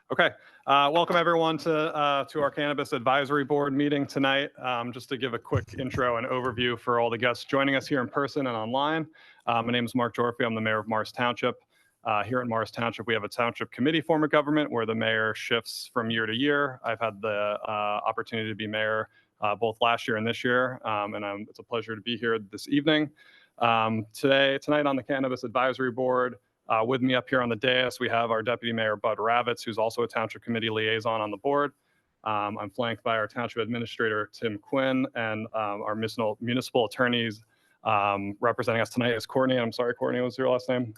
Okay, welcome everyone to our Cannabis Advisory Board meeting tonight. Just to give a quick intro and overview for all the guests joining us here in person and online. My name is Mark Jorphy. I'm the mayor of Morris Township. Here in Morris Township, we have a township committee form of government where the mayor shifts from year to year. I've had the opportunity to be mayor both last year and this year, and it's a pleasure to be here this evening. Tonight on the Cannabis Advisory Board, with me up here on the dais, we have our Deputy Mayor, Bud Ravitz, who's also a Township Committee liaison on the board. I'm flanked by our Township Administrator, Tim Quinn, and our municipal attorneys representing us tonight is Courtney. I'm sorry, Courtney, what was your last name?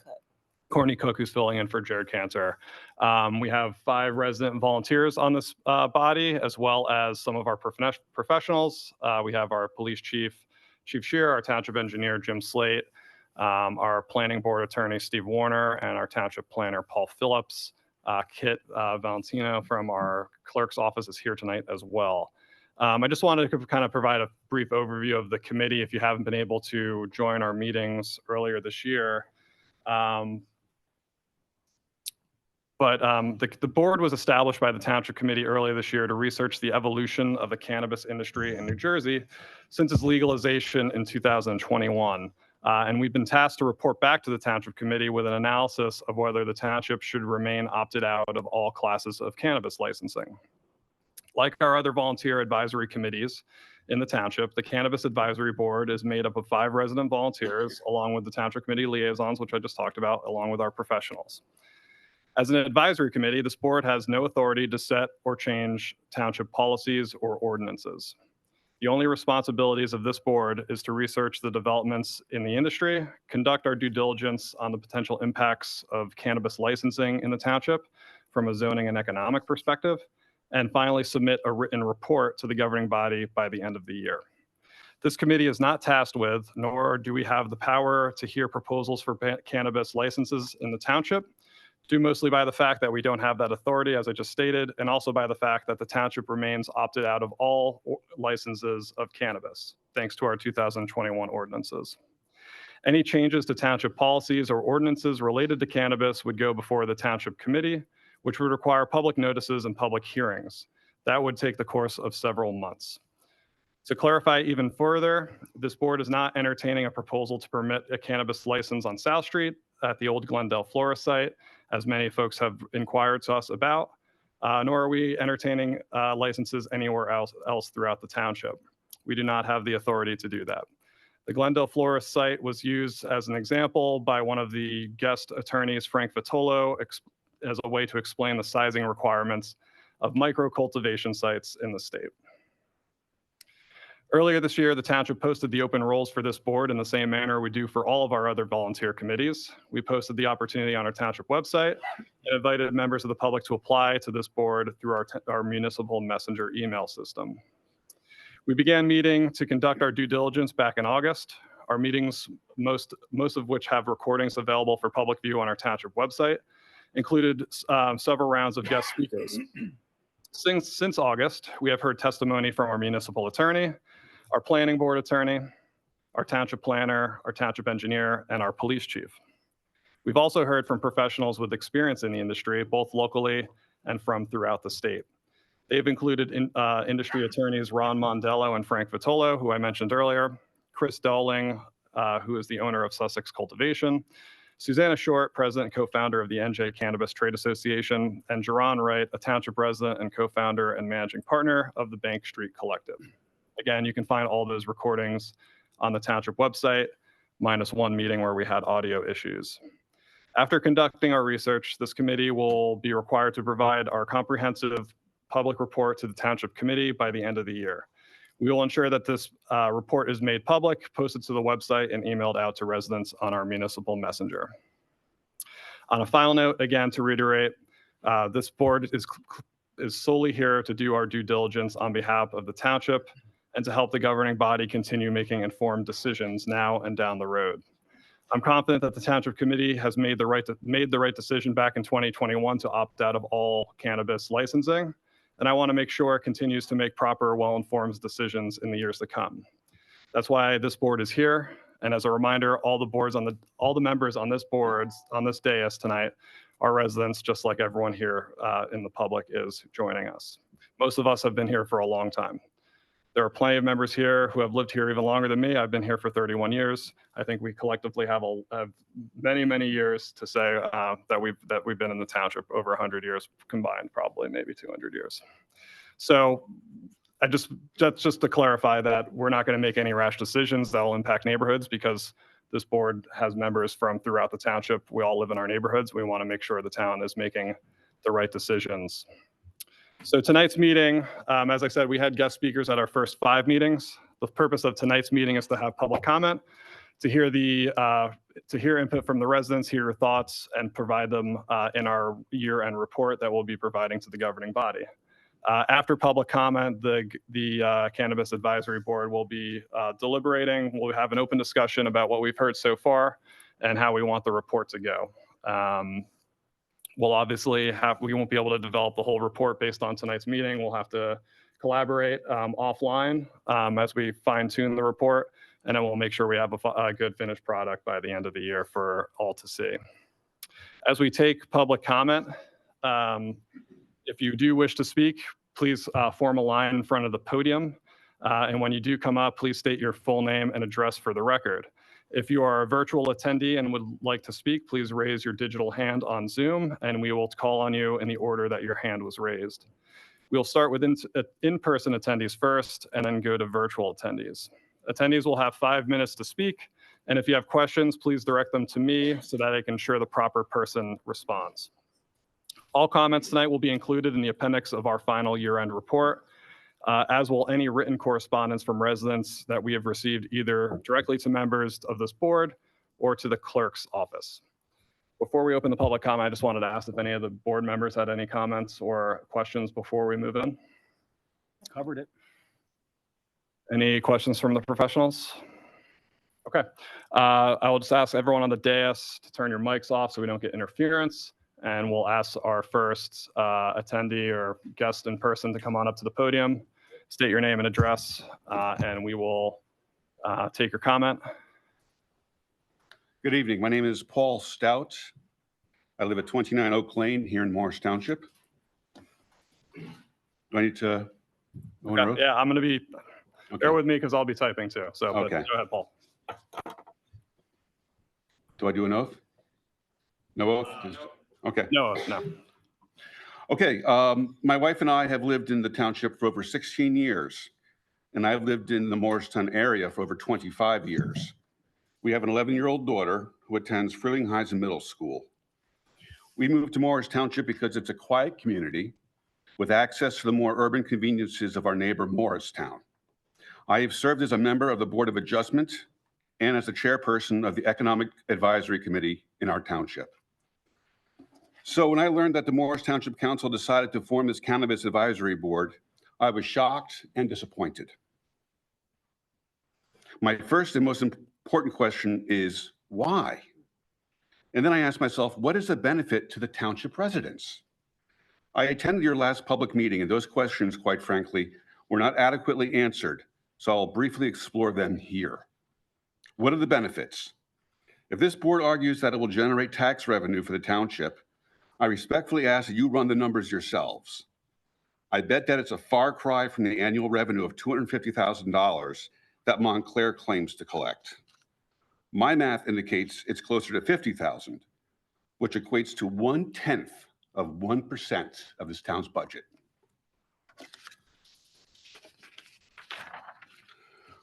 Courtney Cook, who's filling in for Jared Cantor. We have 5 resident volunteers on this body, as well as some of our professionals. We have our police chief, Chief Shear, our Township Engineer, Jim Slate, our planning board attorney, Steve Warner, and our township planner, Paul Phillips. Kit Valentino from our clerk's office is here tonight as well. I just wanted to kind of provide a brief overview of the committee if you haven't been able to join our meetings earlier this year. The board was established by the Township Committee earlier this year to research the evolution of the cannabis industry in New Jersey since its legalization in 2021. And we've been tasked to report back to the Township Committee with an analysis of whether the Township should remain opted out of all classes of cannabis licensing. Like our other volunteer advisory committees in the Township, the Cannabis Advisory Board is made up of 5 resident volunteers, along with the Township Committee liaisons, which I just talked about, along with our professionals. As an advisory committee, this board has no authority to set or change Township policies or ordinances. The only responsibilities of this board is to research the developments in the industry, conduct our due diligence on the potential impacts of cannabis licensing in the township from a zoning and economic perspective, and finally submit a written report to the governing body by the end of the year. This committee is not tasked with, nor do we have the power to hear proposals for cannabis licenses in the township, due mostly by the fact that we don't have that authority, as I just stated, and also by the fact that the township remains opted out of all licenses of cannabis, thanks to our 2021 ordinances. Any changes to township policies or ordinances related to cannabis would go before the township committee, which would require public notices and public hearings. That would take the course of several months. To clarify even further, this board is not entertaining a proposal to permit a cannabis license on South Street at the old Glendale Florist site, as many folks have inquired to us about, nor are we entertaining licenses anywhere else throughout the township. We do not have the authority to do that. The Glendale Florist site was used as an example by one of the guest attorneys, Frank Vitolo, as a way to explain the sizing requirements of micro cultivation sites in the state. Earlier this year, the township posted the open roles for this board in the same manner we do for all of our other volunteer committees. We posted the opportunity on our township website and invited members of the public to apply to this board through our municipal messenger email system. We began meeting to conduct our due diligence back in August. Our meetings, most of which have recordings available for public view on our township website, included several rounds of guest speakers. Since August, we have heard testimony from our municipal attorney, our planning board attorney, our township planner, our township engineer, and our police chief. We've also heard from professionals with experience in the industry, both locally and from throughout the state. They've included industry attorneys Ron Mondello and Frank Vitolo, who I mentioned earlier, Chris Dowling, who is the owner of Sussex Cultivation, Susanna Short, president and co-founder of the NJ Cannabis Trade Association, and Jerron Wright, a township resident and co-founder and managing partner of the Bank Street Collective. Again, you can find all those recordings on the township website, minus one meeting where we had audio issues. After conducting our research, this committee will be required to provide our comprehensive public report to the township committee by the end of the year. We will ensure that this report is made public, posted to the website, and emailed out to residents on our municipal messenger. On a final note, again, to reiterate, this board is solely here to do our due diligence on behalf of the township and to help the governing body continue making informed decisions now and down the road. I'm confident that the Township Committee has made the right decision back in 2021 to opt out of all cannabis licensing, and I want to make sure it continues to make proper, well-informed decisions in the years to come. That's why this board is here, And as a reminder, all the members on this dais tonight are residents, just like everyone here in the public is joining us. Most of us have been here for a long time. There are plenty of members here who have lived here even longer than me. I've been here for 31 years. I think we collectively have many, many years to say that we've been in the township, over 100 years combined, probably maybe 200 years. So that's just to clarify that we're not going to make any rash decisions that will impact neighborhoods, because this board has members from throughout the township. We all live in our neighborhoods. We want to make sure the town is making the right decisions. So tonight's meeting, as I said, we had guest speakers at our first 5 meetings. The purpose of tonight's meeting is to have public comment, to hear input from the residents, hear your thoughts, and provide them in our year-end report that we'll be providing to the governing body. After public comment, the Cannabis Advisory Board will be deliberating. We'll have an open discussion about what we've heard so far and how we want the report to go. We'll obviously we won't be able to develop the whole report based on tonight's meeting. We'll have to collaborate offline as we fine tune the report, and then we'll make sure we have a good finished product by the end of the year for all to see. As we take public comment, if you do wish to speak, please form a line in front of the podium. And when you do come up, please state your full name and address for the record. If you are a virtual attendee and would like to speak, please raise your digital hand on Zoom, and we will call on you in the order that your hand was raised. We'll start with in-person attendees first, and then go to virtual attendees. Attendees will have 5 minutes to speak, and if you have questions, please direct them to me so that I can ensure the proper person responds. All comments tonight will be included in the appendix of our final year-end report, as will any written correspondence from residents that we have received either directly to members of this board or to the clerk's office. Before we open the public comment, I just wanted to ask if any of the board members had any comments or questions before we move in. Covered it. Any questions from the professionals? Okay. I will just ask everyone on the dais to turn your mics off so we don't get interference. And we'll ask our first attendee or guest in person to come on up to the podium, state your name and address, and we will take your comment. Good evening. My name is Paul Stout. I live at 29 Oak Lane here in Morris Township. Do I need to go on Okay. Yeah, I'm going to be, bear with me because I'll be typing too. So Okay. Go ahead, Paul. Do I do an oath? No oath? Okay. No. Okay. My wife and I have lived in the township for over 16 years, and I've lived in the Morristown area for over 25 years. We have an 11-year-old daughter who attends Frelinghuysen Middle School. We moved to Morris Township because it's a quiet community with access to the more urban conveniences of our neighbor Morristown. I have served as a member of the Board of Adjustment and as the chairperson of the Economic Advisory Committee in our township. So when I learned that the Morris Township Council decided to form this Cannabis Advisory Board, I was shocked and disappointed. My first and most important question is, why? And then I asked myself, what is the benefit to the township residents? I attended your last public meeting, and those questions, quite frankly, were not adequately answered, so I'll briefly explore them here. What are the benefits? If this board argues that it will generate tax revenue for the township, I respectfully ask that you run the numbers yourselves. I bet that it's a far cry from the annual revenue of $250,000 that Montclair claims to collect. My math indicates it's closer to $50,000, which equates to 1/10 of 1% of this town's budget.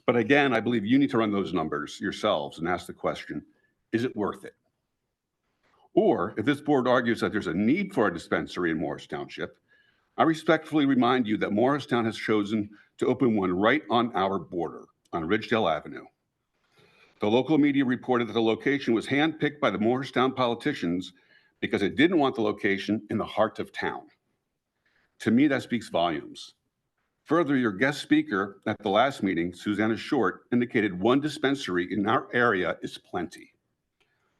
But again, I believe you need to run those numbers yourselves and ask the question, is it worth it? Or if this board argues that there's a need for a dispensary in Morris Township, I respectfully remind you that Morristown has chosen to open one right on our border on Ridgedale Avenue. The local media reported that the location was handpicked by the Morristown politicians because it didn't want the location in the heart of town. To me, that speaks volumes. Further, your guest speaker at the last meeting, Susanna Short, indicated one dispensary in our area is plenty.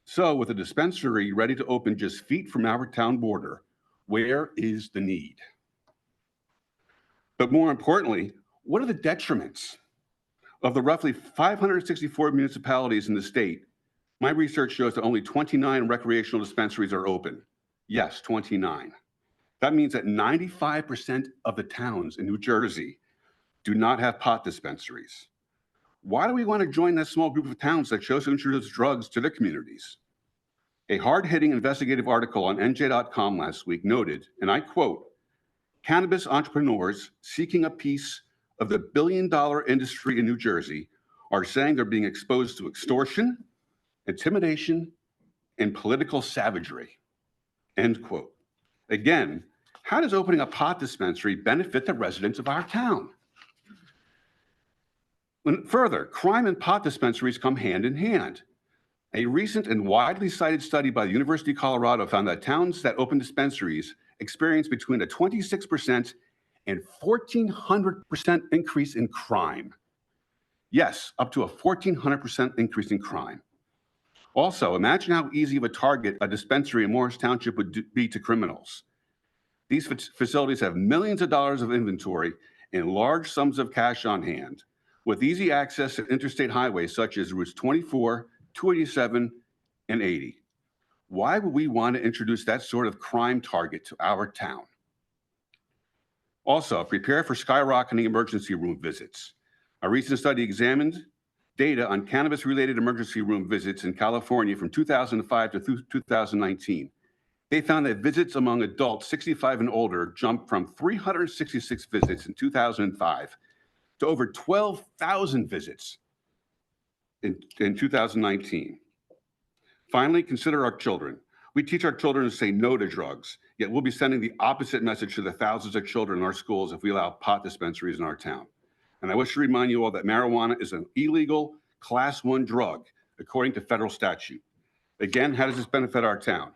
So with a dispensary ready to open just feet from our town border, where is the need? But more importantly, what are the detriments? Of the roughly 564 municipalities in the state, my research shows that only 29 recreational dispensaries are open. Yes, 29. That means that 95% of the towns in New Jersey do not have pot dispensaries. Why do we want to join that small group of towns that chose to introduce drugs to their communities? A hard-hitting investigative article on NJ.com last week noted, and I quote, "Cannabis entrepreneurs seeking a piece of the billion-dollar industry in New Jersey are saying they're being exposed to extortion, intimidation, and political savagery." End quote. Again, how does opening a pot dispensary benefit the residents of our town? Further, crime and pot dispensaries come hand in hand. A recent and widely cited study by the University of Colorado found that towns that open dispensaries experience between a 26% and 1,400% increase in crime. Yes, up to a 1,400% increase in crime. Also, imagine how easy of a target a dispensary in Morris Township would be to criminals. These facilities have millions of dollars of inventory and large sums of cash on hand, with easy access to interstate highways such as routes 24, 287, and 80. Why would we want to introduce that sort of crime target to our town? Also, prepare for skyrocketing emergency room visits. A recent study examined data on cannabis-related emergency room visits in California from 2005 to 2019. They found that visits among adults 65 and older jumped from 366 visits in 2005 to over 12,000 visits in 2019. Finally, consider our children. We teach our children to say no to drugs, yet we'll be sending the opposite message to the thousands of children in our schools if we allow pot dispensaries in our town. And I wish to remind you all that marijuana is an illegal Class 1 drug, according to federal statute. Again, how does this benefit our town?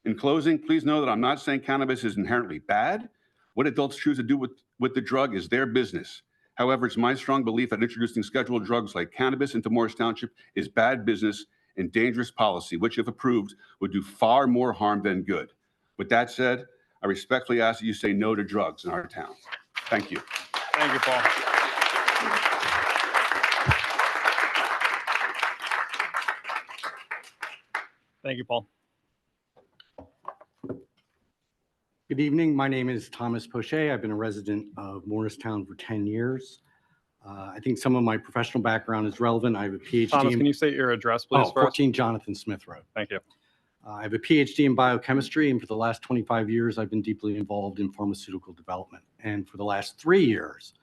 In closing, please know that I'm not saying cannabis is inherently bad. What adults choose to do with the drug is their business. However, it's my strong belief that introducing scheduled drugs like cannabis into Morris Township is bad business and dangerous policy, which, if approved, would do far more harm than good. With that said, I respectfully ask that you say no to drugs in our town. Thank you. Thank you, Paul. Thank you, Paul. Good evening. My name is Thomas Poche. I've been a resident of Morristown for 10 years. I think some of my professional background is relevant. I have a PhD. Thomas, can you state your address, please, first? 14 Jonathan Smith Road. Thank you. I have a PhD in biochemistry, and for the last 25 years, I've been deeply involved in pharmaceutical development. And for the last 3 years,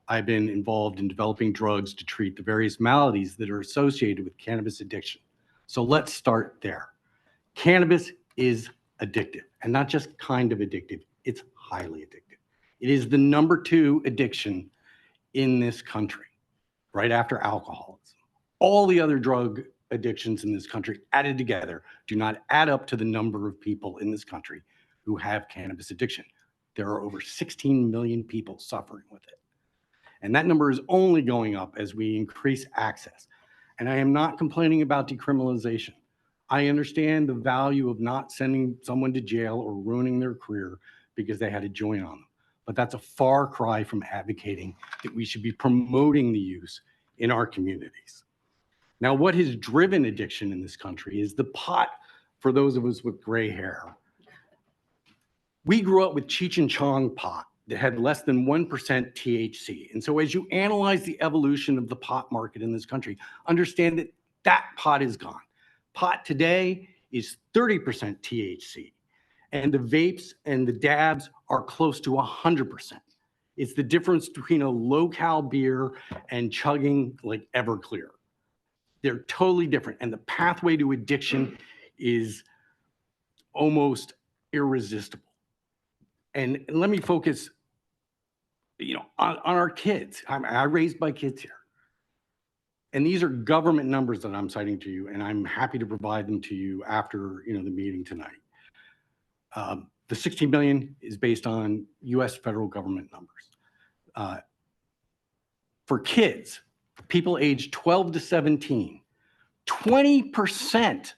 I've been involved in developing drugs to treat the various maladies that are associated with cannabis addiction. So let's start there. Cannabis is addictive, and not just kind of addictive, it's highly addictive. It is the #2 addiction in this country, right after alcoholism. All the other drug addictions in this country added together do not add up to the number of people in this country who have cannabis addiction. There are over 16 million people suffering with it. And that number is only going up as we increase access. And I am not complaining about decriminalization. I understand the value of not sending someone to jail or ruining their career because they had a joint on them. But that's a far cry from advocating that we should be promoting the use in our communities. Now, what has driven addiction in this country is the pot for those of us with gray hair. We grew up with Cheech and Chong pot that had less than 1% THC. And so as you analyze the evolution of the pot market in this country, understand that that pot is gone. Pot today is 30% THC. And the vapes and the dabs are close to 100%. It's the difference between a low-cal beer and chugging like Everclear. They're totally different. And the pathway to addiction is almost irresistible. And let me focus, on our kids. I raised my kids here. And these are government numbers that I'm citing to you, and I'm happy to provide them to you after the meeting tonight. The 16 million is based on US federal government numbers. For kids, people aged 12 to 17, 20%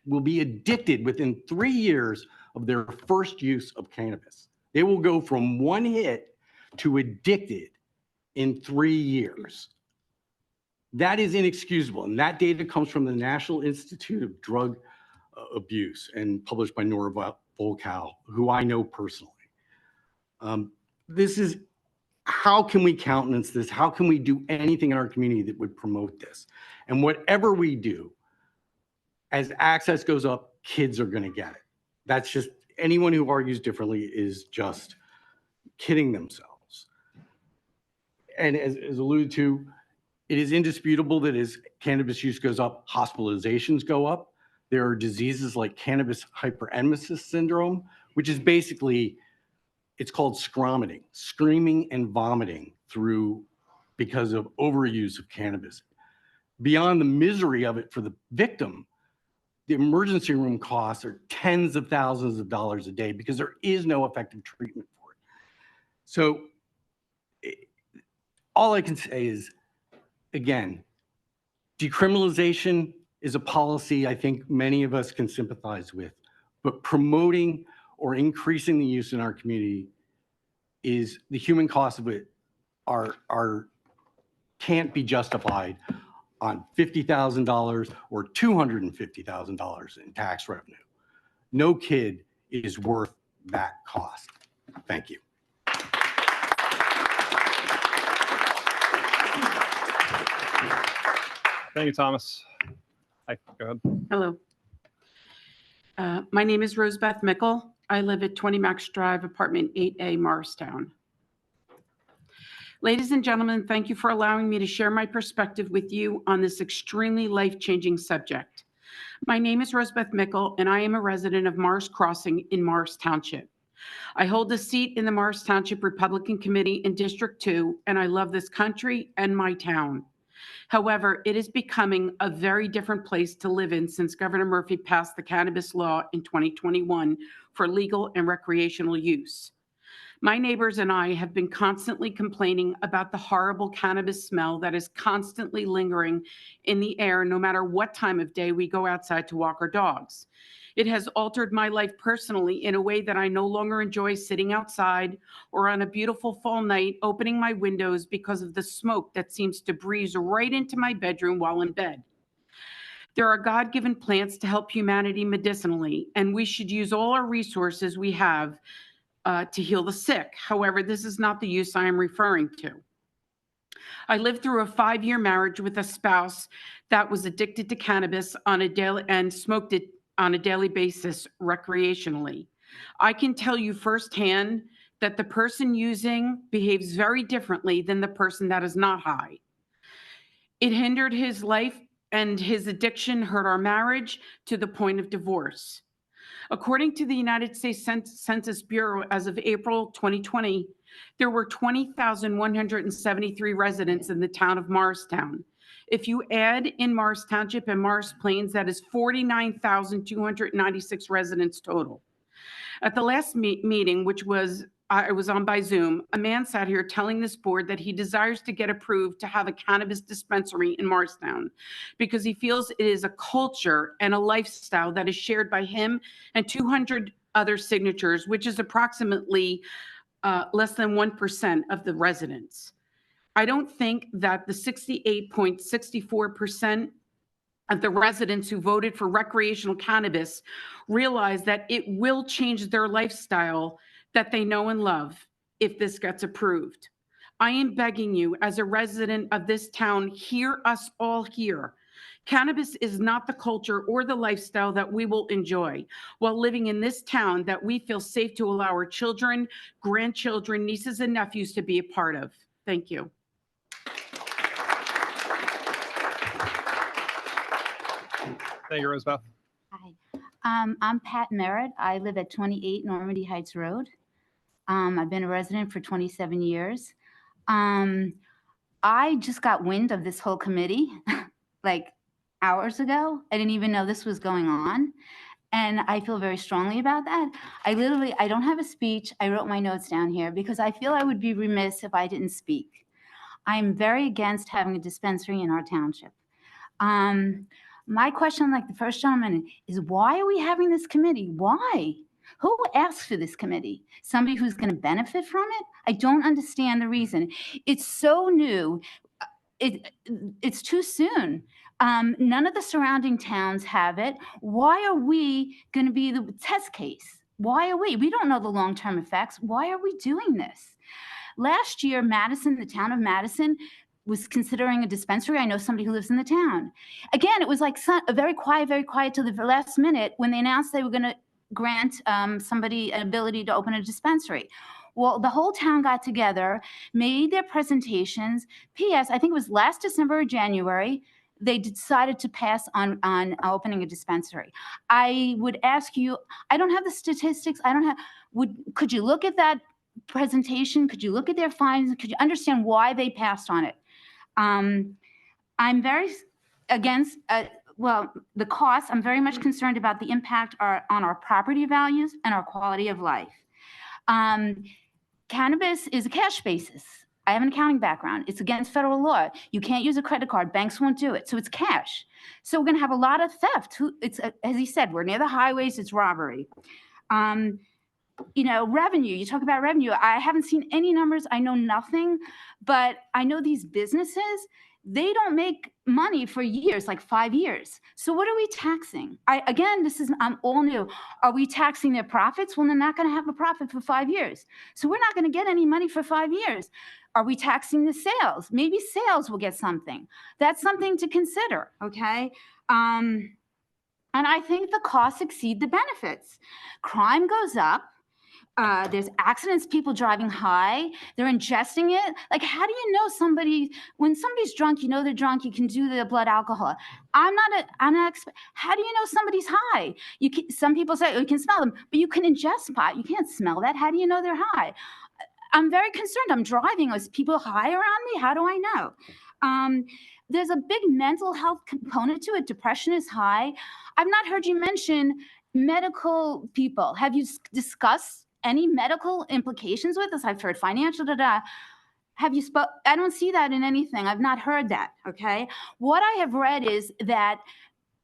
will be addicted within 3 years of their first use of cannabis. They will go from one hit to addicted in 3 years. That is inexcusable. And that data comes from the National Institute of Drug Abuse and published by Nora Volkow, who I know personally. This is, how can we countenance this? How can we do anything in our community that would promote this? And whatever we do, as access goes up, kids are going to get it. That's just, anyone who argues differently is just kidding themselves. And as alluded to, it is indisputable that as cannabis use goes up, hospitalizations go up. There are diseases like cannabis hyperemesis syndrome, which is basically, it's called scromiting, screaming and vomiting because of overuse of cannabis. Beyond the misery of it for the victim, the emergency room costs are tens of thousands of dollars a day because there is no effective treatment for it. So all I can say is, again, decriminalization is a policy I think many of us can sympathize with, but promoting or increasing the use in our community is, the human costs of it can't be justified on $50,000 or $250,000 in tax revenue. No kid is worth that cost. Thank you. Thank you, Thomas. Hi, go ahead. Hello. My name is Rosebeth Mickle. I live at 20 Max Drive, apartment 8A, Morristown. Ladies and gentlemen, thank you for allowing me to share my perspective with you on this extremely life-changing subject. My name is Rosebeth Mickle, and I am a resident of Morris Crossing in Morris Township. I hold a seat in the Morris Township Republican Committee in District 2, and I love this country and my town. However, it is becoming a very different place to live in since Governor Murphy passed the cannabis law in 2021 for legal and recreational use. My neighbors and I have been constantly complaining about the horrible cannabis smell that is constantly lingering in the air no matter what time of day we go outside to walk our dogs. It has altered my life personally in a way that I no longer enjoy sitting outside or on a beautiful fall night opening my windows because of the smoke that seems to breeze right into my bedroom while in bed. There are God-given plants to help humanity medicinally, and we should use all our resources we have to heal the sick. However, this is not the use I am referring to. I lived through a 5-year marriage with a spouse that was addicted to cannabis on a daily and smoked it on a daily basis recreationally. I can tell you firsthand that the person using behaves very differently than the person that is not high. It hindered his life, and his addiction hurt our marriage to the point of divorce. According to the United States Census Bureau, as of April 2020, there were 20,173 residents in the town of Morristown. If you add in Morris Township and Morris Plains, that is 49,296 residents total. At the last meeting, which I was on by Zoom, a man sat here telling this board that he desires to get approved to have a cannabis dispensary in Morristown because he feels it is a culture and a lifestyle that is shared by him and 200 other signatures, which is approximately less than 1% of the residents. I don't think that the 68.64% of the residents who voted for recreational cannabis realize that it will change their lifestyle that they know and love if this gets approved. I am begging you, as a resident of this town, hear us all here. Cannabis is not the culture or the lifestyle that we will enjoy while living in this town that we feel safe to allow our children, grandchildren, nieces, and nephews to be a part of. Thank you. Thank you, Rosebeth. Hi, I'm Pat Merritt. I live at 28 Normandy Heights Road. I've been a resident for 27 years. I just got wind of this whole committee like hours ago. I didn't even know this was going on. And I feel very strongly about that. I don't have a speech. I wrote my notes down here because I feel I would be remiss if I didn't speak. I'm very against having a dispensary in our township. My question, like the first gentleman, is why are we having this committee? Why? Who asks for this committee? Somebody who's going to benefit from it? I don't understand the reason. It's so new. It's too soon. None of the surrounding towns have it. Why are we going to be the test case? Why are we? We don't know the long-term effects. Why are we doing this? Last year, Madison, the town of Madison, was considering a dispensary. I know somebody who lives in the town. Again, it was like very quiet till the last minute when they announced they were going to grant somebody an ability to open a dispensary. Well, the whole town got together, made their presentations. P.S., I think it was last December or January, they decided to pass on opening a dispensary. I would ask you, I don't have the statistics. I don't have, could you look at that presentation? Could you look at their findings? Could you understand why they passed on it? I'm very against, well, the cost. I'm very much concerned about the impact on our property values and our quality of life. Cannabis is a cash basis. I have an accounting background. It's against federal law. You can't use a credit card. Banks won't do it. So it's cash. So we're going to have a lot of theft. It's, as he said, we're near the highways. It's robbery. You know, revenue. You talk about revenue. I haven't seen any numbers. I know nothing. But I know these businesses, they don't make money for years, like 5 years. So what are we taxing? Again, I'm all new. Are we taxing their profits? Well, they're not going to have a profit for 5 years. So we're not going to get any money for 5 years. Are we taxing the sales? Maybe sales will get something. That's something to consider, okay? And I think the costs exceed the benefits. Crime goes up. There's accidents, people driving high, they're ingesting it. Like, how do you know when somebody's drunk, you know they're drunk, you can do the blood alcohol. How do you know somebody's high? Some people say, oh, you can smell them, but you can ingest pot. You can't smell that. How do you know they're high? I'm very concerned. I'm driving. Is people high around me? How do I know? There's a big mental health component to it. Depression is high. I've not heard you mention medical people. Have you discussed any medical implications with this? I've heard financial, Have you I don't see that in anything. I've not heard that, okay? What I have read is that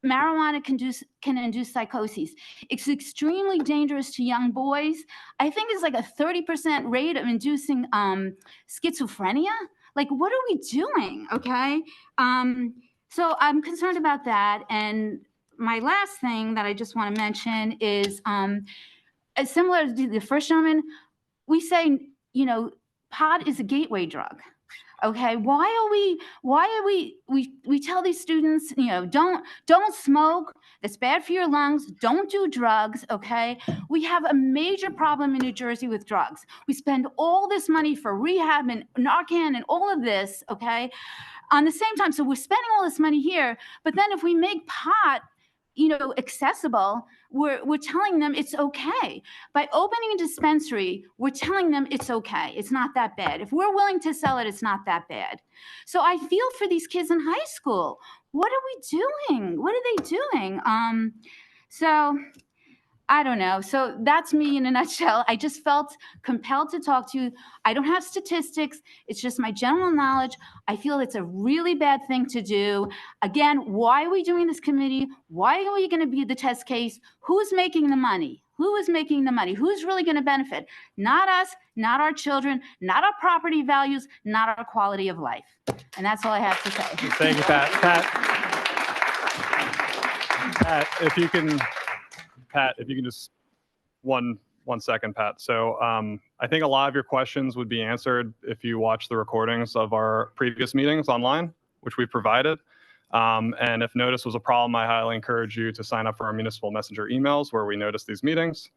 marijuana can induce psychoses. It's extremely dangerous to young boys. I think it's like a 30% rate of inducing schizophrenia. Like, what are we doing, okay? So I'm concerned about that. And my last thing that I just want to mention is, similar to the first gentleman, we say, you know, pot is a gateway drug. Okay, we tell these students, you know, don't smoke. It's bad for your lungs. Don't do drugs. Okay, we have a major problem in New Jersey with drugs. We spend all this money for rehab and Narcan and all of this. Okay, on the same time, so we're spending all this money here, but then if we make pot, you know, accessible, we're telling them it's okay. By opening a dispensary, we're telling them it's okay. It's not that bad. If we're willing to sell it, it's not that bad. So I feel for these kids in high school. What are we doing? What are they doing? So I don't know. So that's me in a nutshell. I just felt compelled to talk to you. I don't have statistics. It's just my general knowledge. I feel it's a really bad thing to do. Again, why are we doing this committee? Why are we going to be the test case? Who's making the money? Who is making the money? Who's really going to benefit? Not us, not our children, not our property values, not our quality of life. And that's all I have to say. Thank you, Pat. Pat, if you can... Pat, if you can just one second, Pat. So I think a lot of your questions would be answered if you watch the recordings of our previous meetings online, which we provided. And if notice was a problem, I highly encourage you to sign up for our municipal messenger emails where we notice these meetings,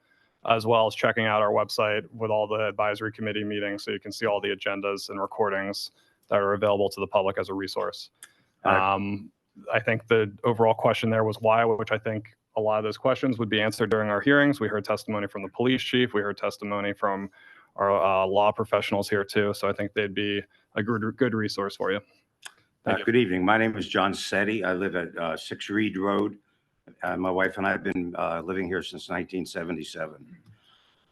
as well as checking out our website with all the advisory committee meetings so you can see all the agendas and recordings that are available to the public as a resource. I think the overall question there was why, which I think a lot of those questions would be answered during our hearings. We heard testimony from the police chief. We heard testimony from our law professionals here too. So I think they'd be a good resource for you. Good evening. My name is John Setti. I live at 6 Reed Road. My wife and I have been living here since 1977.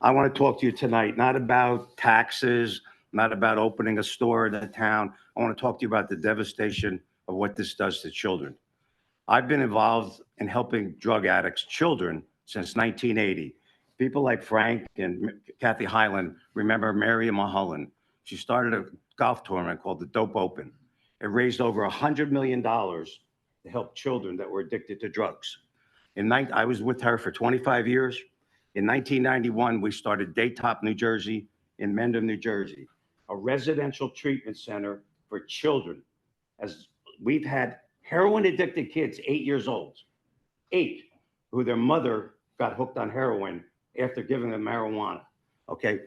I want to talk to you tonight, not about taxes, not about opening a store in the town. I want to talk to you about the devastation of what this does to children. I've been involved in helping drug addicts, children, since 1980. People like Frank and Kathy Hyland remember Mary Mulholland. She started a golf tournament called the Dope Open. It raised over $100 million to help children that were addicted to drugs. I was with her for 25 years. In 1991, we started Daytop, New Jersey, in Mendham, New Jersey, a residential treatment center for children. As we've had heroin addicted kids, 8 years old, 8, who their mother got hooked on heroin after giving them marijuana. Okay.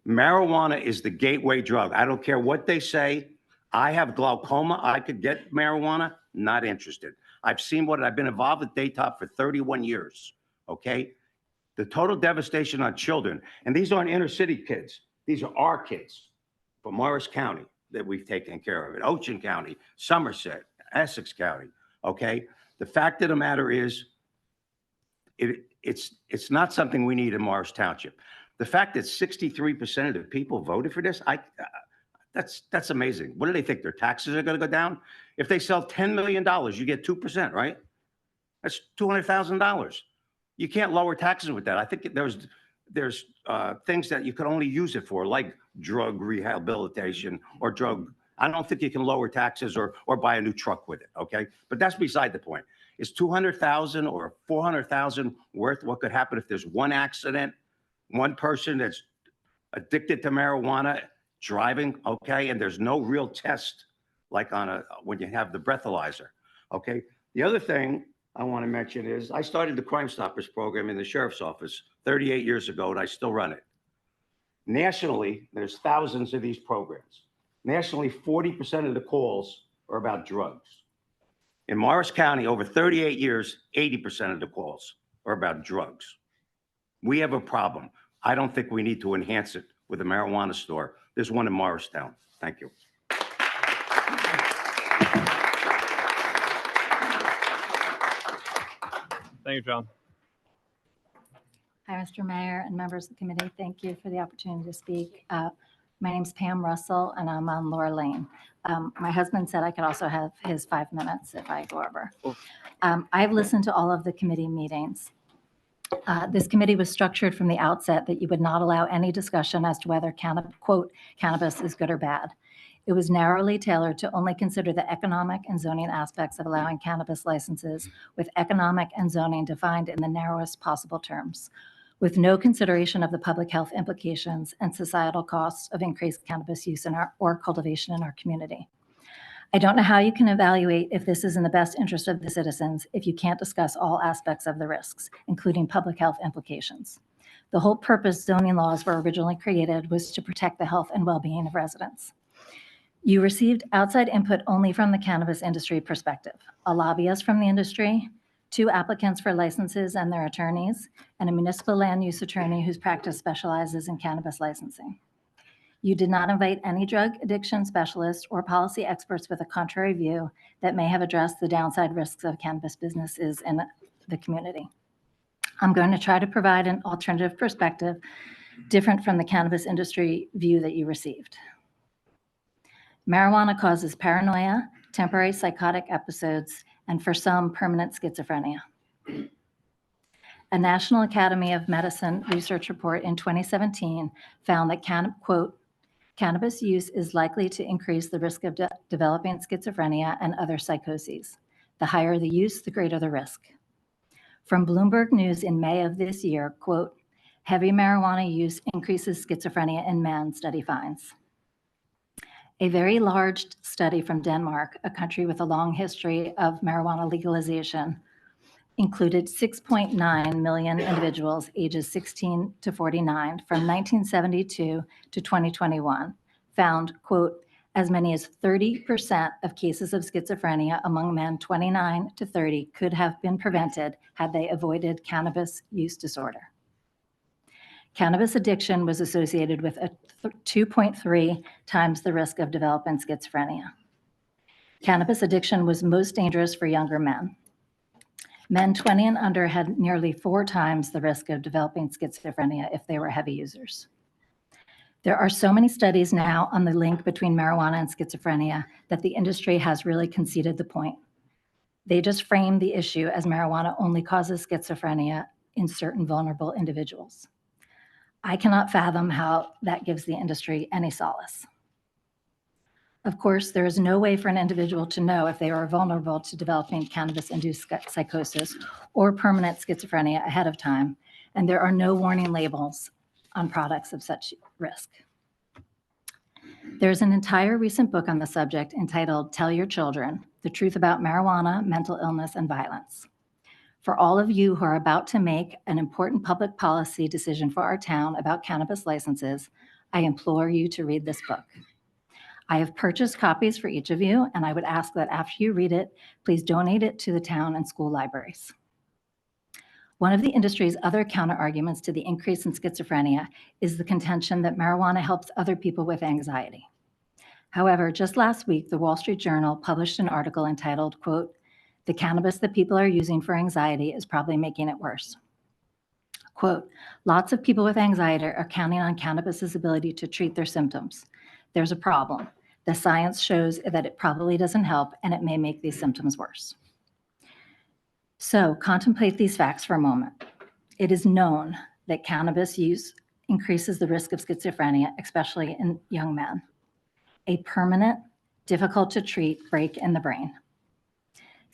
Marijuana is the gateway drug. I don't care what they say. I have glaucoma. I could get marijuana. Not interested. I've seen what I've been involved with Daytop for 31 years. Okay. The total devastation on children, and these aren't inner city kids. These are our kids from Morris County that we've taken care of, in Ocean County, Somerset, Essex County. Okay. The fact of the matter is, it's not something we need in Morris Township. The fact that 63% of the people voted for this, that's amazing. What do they think? Their taxes are going to go down? If they sell $10 million, you get 2%, right? That's $200,000. You can't lower taxes with that. I think there's things that you could only use it for, like drug rehabilitation or drug. I don't think you can lower taxes or buy a new truck with it. Okay, but that's beside the point. Is 200,000 or 400,000 worth what could happen if there's one accident, one person that's addicted to marijuana driving, okay, and there's no real test like when you have the breathalyzer, okay? The other thing I want to mention is I started the Crime Stoppers program in the sheriff's office 38 years ago, and I still run it. Nationally, there's thousands of these programs. Nationally, 40% of the calls are about drugs. In Morris County, over 38 years, 80% of the calls are about drugs. We have a problem. I don't think we need to enhance it with a marijuana store. There's one in Morristown. Thank you. Thank you, John. Hi, Mr. Mayor and members of the committee. Thank you for the opportunity to speak. My name's Pam Russell, and I'm on Laura Lane. My husband said I could also have his 5 minutes if I go over. I've listened to all of the committee meetings. This committee was structured from the outset that you would not allow any discussion as to whether, quote, cannabis is good or bad. It was narrowly tailored to only consider the economic and zoning aspects of allowing cannabis licenses, with economic and zoning defined in the narrowest possible terms, with no consideration of the public health implications and societal costs of increased cannabis use or cultivation in our community. I don't know how you can evaluate if this is in the best interest of the citizens if you can't discuss all aspects of the risks, including public health implications. The whole purpose zoning laws were originally created was to protect the health and well-being of residents. You received outside input only from the cannabis industry perspective, a lobbyist from the industry, 2 applicants for licenses and their attorneys, and a municipal land use attorney whose practice specializes in cannabis licensing. You did not invite any drug addiction specialists or policy experts with a contrary view that may have addressed the downside risks of cannabis businesses in the community. I'm going to try to provide an alternative perspective different from the cannabis industry view that you received. Marijuana causes paranoia, temporary psychotic episodes, and for some, permanent schizophrenia. A National Academy of Medicine research report in 2017 found that, quote, cannabis use is likely to increase the risk of developing schizophrenia and other psychoses. The higher the use, the greater the risk. From Bloomberg News in May of this year, quote, heavy marijuana use increases schizophrenia in men, study finds. A very large study from Denmark, a country with a long history of marijuana legalization, included 6.9 million individuals ages 16 to 49 from 1972 to 2021, found, quote, as many as 30% of cases of schizophrenia among men 29 to 30 could have been prevented had they avoided cannabis use disorder. Cannabis addiction was associated with a 2.3 times the risk of developing schizophrenia. Cannabis addiction was most dangerous for younger men. Men 20 and under had nearly 4 times the risk of developing schizophrenia if they were heavy users. There are so many studies now on the link between marijuana and schizophrenia that the industry has really conceded the point. They just frame the issue as marijuana only causes schizophrenia in certain vulnerable individuals. I cannot fathom how that gives the industry any solace. Of course, there is no way for an individual to know if they are vulnerable to developing cannabis-induced psychosis or permanent schizophrenia ahead of time, and there are no warning labels on products of such risk. There's an entire recent book on the subject entitled Tell Your Children: The Truth About Marijuana, Mental Illness, and Violence. For all of you who are about to make an important public policy decision for our town about cannabis licenses, I implore you to read this book. I have purchased copies for each of you, and I would ask that after you read it, please donate it to the town and school libraries. One of the industry's other counter-arguments to the increase in schizophrenia is the contention that marijuana helps other people with anxiety. However, just last week, the Wall Street Journal published an article entitled, quote, "The cannabis that people are using for anxiety is probably making it worse." Quote, "Lots of people with anxiety are counting on cannabis's ability to treat their symptoms. There's a problem. The science shows that it probably doesn't help, and it may make these symptoms worse." So contemplate these facts for a moment. It is known that cannabis use increases the risk of schizophrenia, especially in young men. A permanent, difficult to treat break in the brain.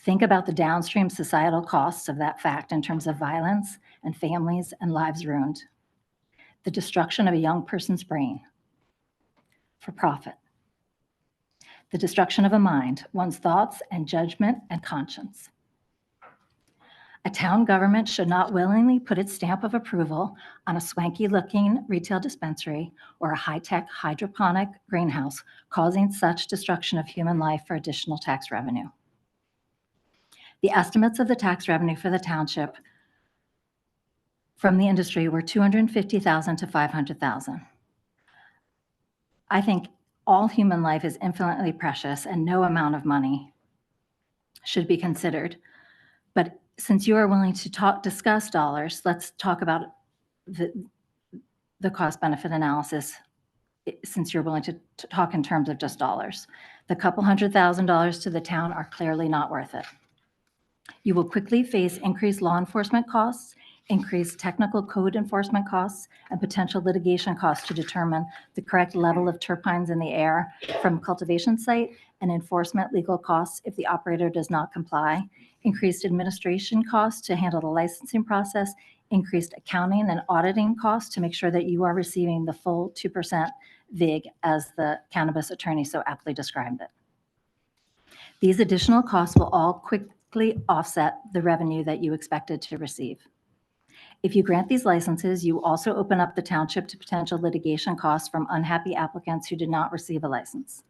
Think about the downstream societal costs of that fact in terms of violence and families and lives ruined. The destruction of a young person's brain for profit. The destruction of a mind, one's thoughts and judgment and conscience. A town government should not willingly put its stamp of approval on a swanky-looking retail dispensary or a high-tech hydroponic greenhouse, causing such destruction of human life for additional tax revenue. The estimates of the tax revenue for the township from the industry were $250,000 to $500,000. I think all human life is infinitely precious and no amount of money should be considered. But since you are willing to discuss dollars, let's talk about the cost-benefit analysis, since you're willing to talk in terms of just dollars. The couple $100,000 to the town are clearly not worth it. You will quickly face increased law enforcement costs, increased technical code enforcement costs, and potential litigation costs to determine the correct level of terpenes in the air from cultivation site, and enforcement legal costs if the operator does not comply, increased administration costs to handle the licensing process, increased accounting and auditing costs to make sure that you are receiving the full 2% VIG, as the cannabis attorney so aptly described it. These additional costs will all quickly offset the revenue that you expected to receive. If you grant these licenses, you also open up the township to potential litigation costs from unhappy applicants who did not receive a license.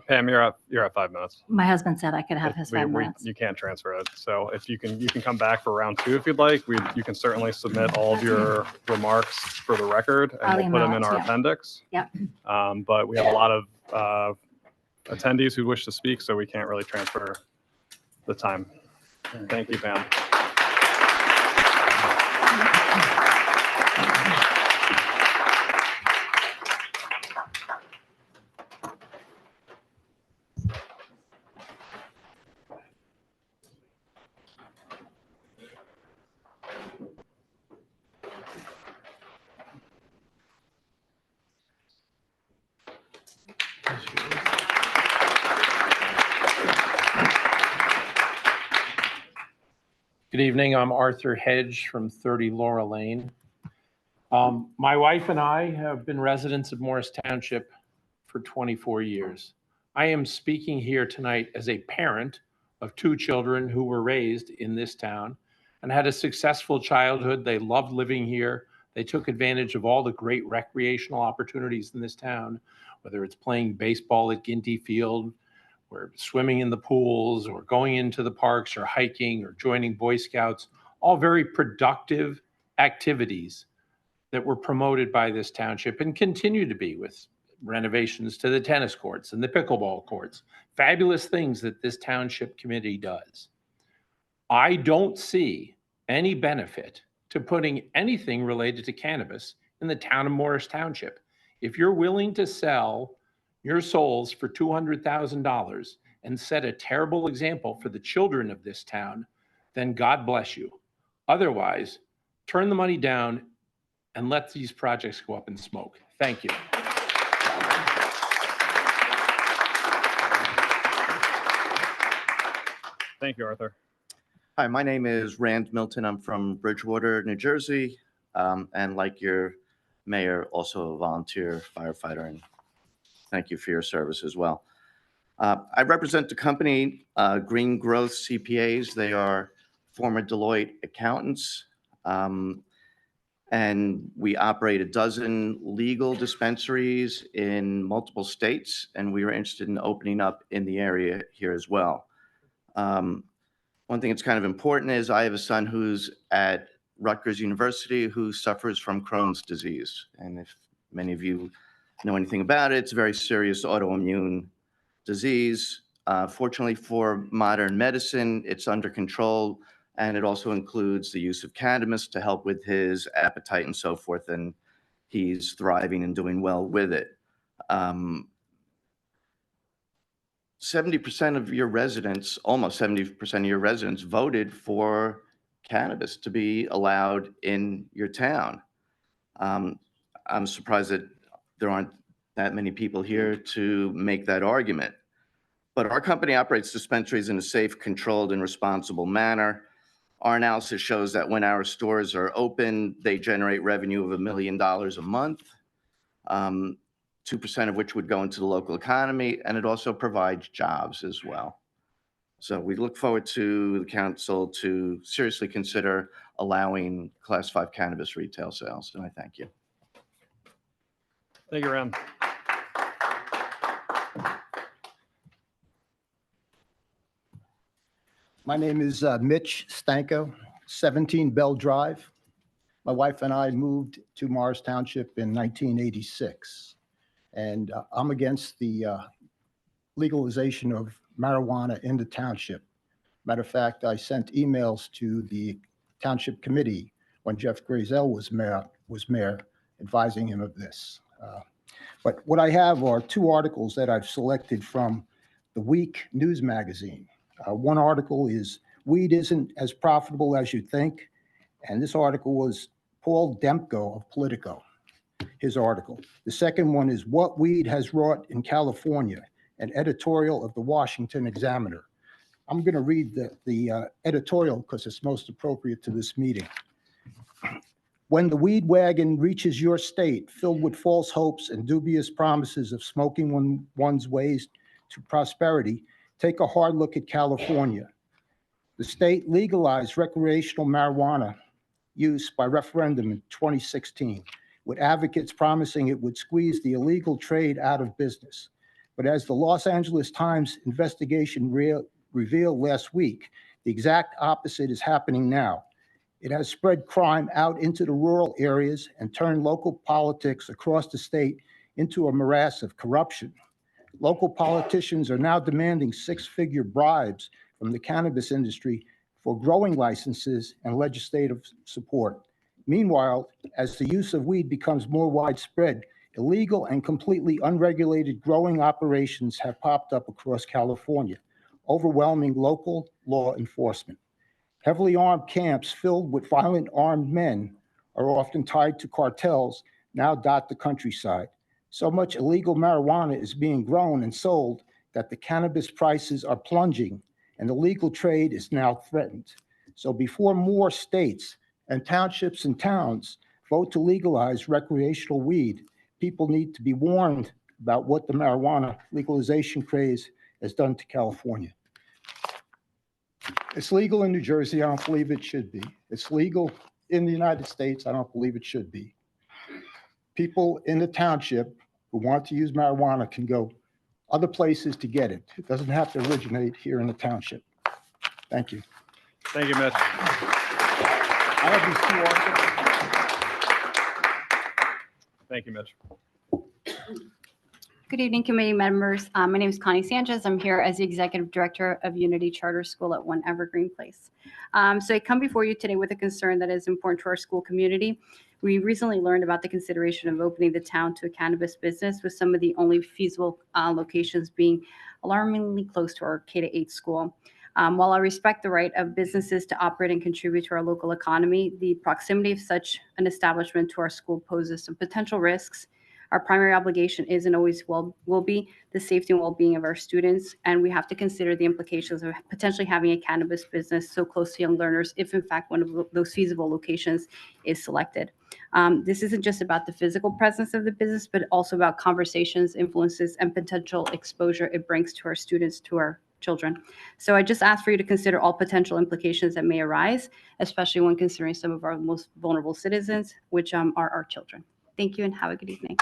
Pam, you're at 5 minutes. My husband said I could have his 5 minutes. You can't transfer it. So if you can come back for round 2 if you'd like. You can certainly submit all of your remarks for the record, and we'll put them in our appendix. Yep. But we have a lot of attendees who wish to speak, so we can't really transfer the time. Thank you, Pam. Good evening. I'm Arthur Hedge from 30 Laura Lane. My wife and I have been residents of Morris Township for 24 years. I am speaking here tonight as a parent of 2 children who were raised in this town and had a successful childhood. They loved living here. They took advantage of all the great recreational opportunities in this town, whether it's playing baseball at Ginty Field, or swimming in the pools, or going into the parks, or hiking, or joining Boy Scouts, all very productive activities that were promoted by this township and continue to be, with renovations to the tennis courts and the pickleball courts. Fabulous things that this township committee does. I don't see any benefit to putting anything related to cannabis in the town of Morris Township. If you're willing to sell your souls for $200,000 and set a terrible example for the children of this town, then God bless you. Otherwise, turn the money down and let these projects go up in smoke. Thank you. Thank you, Arthur. Hi, my name is Rand Milton. I'm from Bridgewater, New Jersey. And like your mayor, also a volunteer firefighter, and thank you for your service as well. I represent the company Green Growth CPAs. They are former Deloitte accountants. And we operate a dozen legal dispensaries in multiple states, and we were interested in opening up in the area here as well. One thing that's kind of important is I have a son who's at Rutgers University who suffers from Crohn's disease. And if many of you know anything about it, it's a very serious autoimmune disease. Fortunately for modern medicine, it's under control, and it also includes the use of cannabis to help with his appetite and so forth, and he's thriving and doing well with it. 70% of your residents, almost 70% of your residents voted for cannabis to be allowed in your town. I'm surprised that there aren't that many people here to make that argument. But our company operates dispensaries in a safe, controlled, and responsible manner. Our analysis shows that when our stores are open, they generate revenue of $1 million a month. 2% of which would go into the local economy, and it also provides jobs as well. So we look forward to the council to seriously consider allowing Class 5 cannabis retail sales, and I thank you. Thank you, Ram. My name is Mitch Stanko, 17 Bell Drive. My wife and I moved to Morris Township in 1986. And I'm against the legalization of marijuana in the township. Matter of fact, I sent emails to the township committee when Jeff Grazel was mayor, advising him of this. But what I have are two articles that I've selected from the Week News magazine. One article is "Weed Isn't as Profitable as You Think," and this article was Paul Demko of Politico. His article. The second one is "What Weed Has Wrought in California," an editorial of the Washington Examiner. I'm going to read the editorial because it's most appropriate to this meeting. When the weed wagon reaches your state filled with false hopes and dubious promises of smoking one's ways to prosperity, take a hard look at California. The state legalized recreational marijuana use by referendum in 2016. With advocates promising it would squeeze the illegal trade out of business. But as the Los Angeles Times investigation revealed last week, the exact opposite is happening now. It has spread crime out into the rural areas and turned local politics across the state into a morass of corruption. Local politicians are now demanding six-figure bribes from the cannabis industry for growing licenses and legislative support. Meanwhile, as the use of weed becomes more widespread, illegal and completely unregulated growing operations have popped up across California, overwhelming local law enforcement. Heavily armed camps filled with violent armed men are often tied to cartels now dot the countryside. So much illegal marijuana is being grown and sold that the cannabis prices are plunging and the legal trade is now threatened. So before more states and townships and towns vote to legalize recreational weed, people need to be warned about what the marijuana legalization craze has done to California. It's legal in New Jersey. I don't believe it should be. It's legal in the United States. I don't believe it should be. People in the township who want to use marijuana can go other places to get it. It doesn't have to originate here in the township. Thank you. Thank you, Mitch. I have these two articles. Thank you, Mitch. Good evening, committee members. My name is Connie Sanchez. I'm here as the Executive Director of Unity Charter School at 1 Evergreen Place. So I come before you today with a concern that is important to our school community. We recently learned about the consideration of opening the town to a cannabis business, with some of the only feasible locations being alarmingly close to our K-8 school. While I respect the right of businesses to operate and contribute to our local economy, the proximity of such an establishment to our school poses some potential risks. Our primary obligation is and always will be the safety and well-being of our students, and we have to consider the implications of potentially having a cannabis business so close to young learners if in fact one of those feasible locations is selected. This isn't just about the physical presence of the business, but also about conversations, influences, and potential exposure it brings to our students, to our children. So I just ask for you to consider all potential implications that may arise, especially when considering some of our most vulnerable citizens, which are our children. Thank you and have a good evening.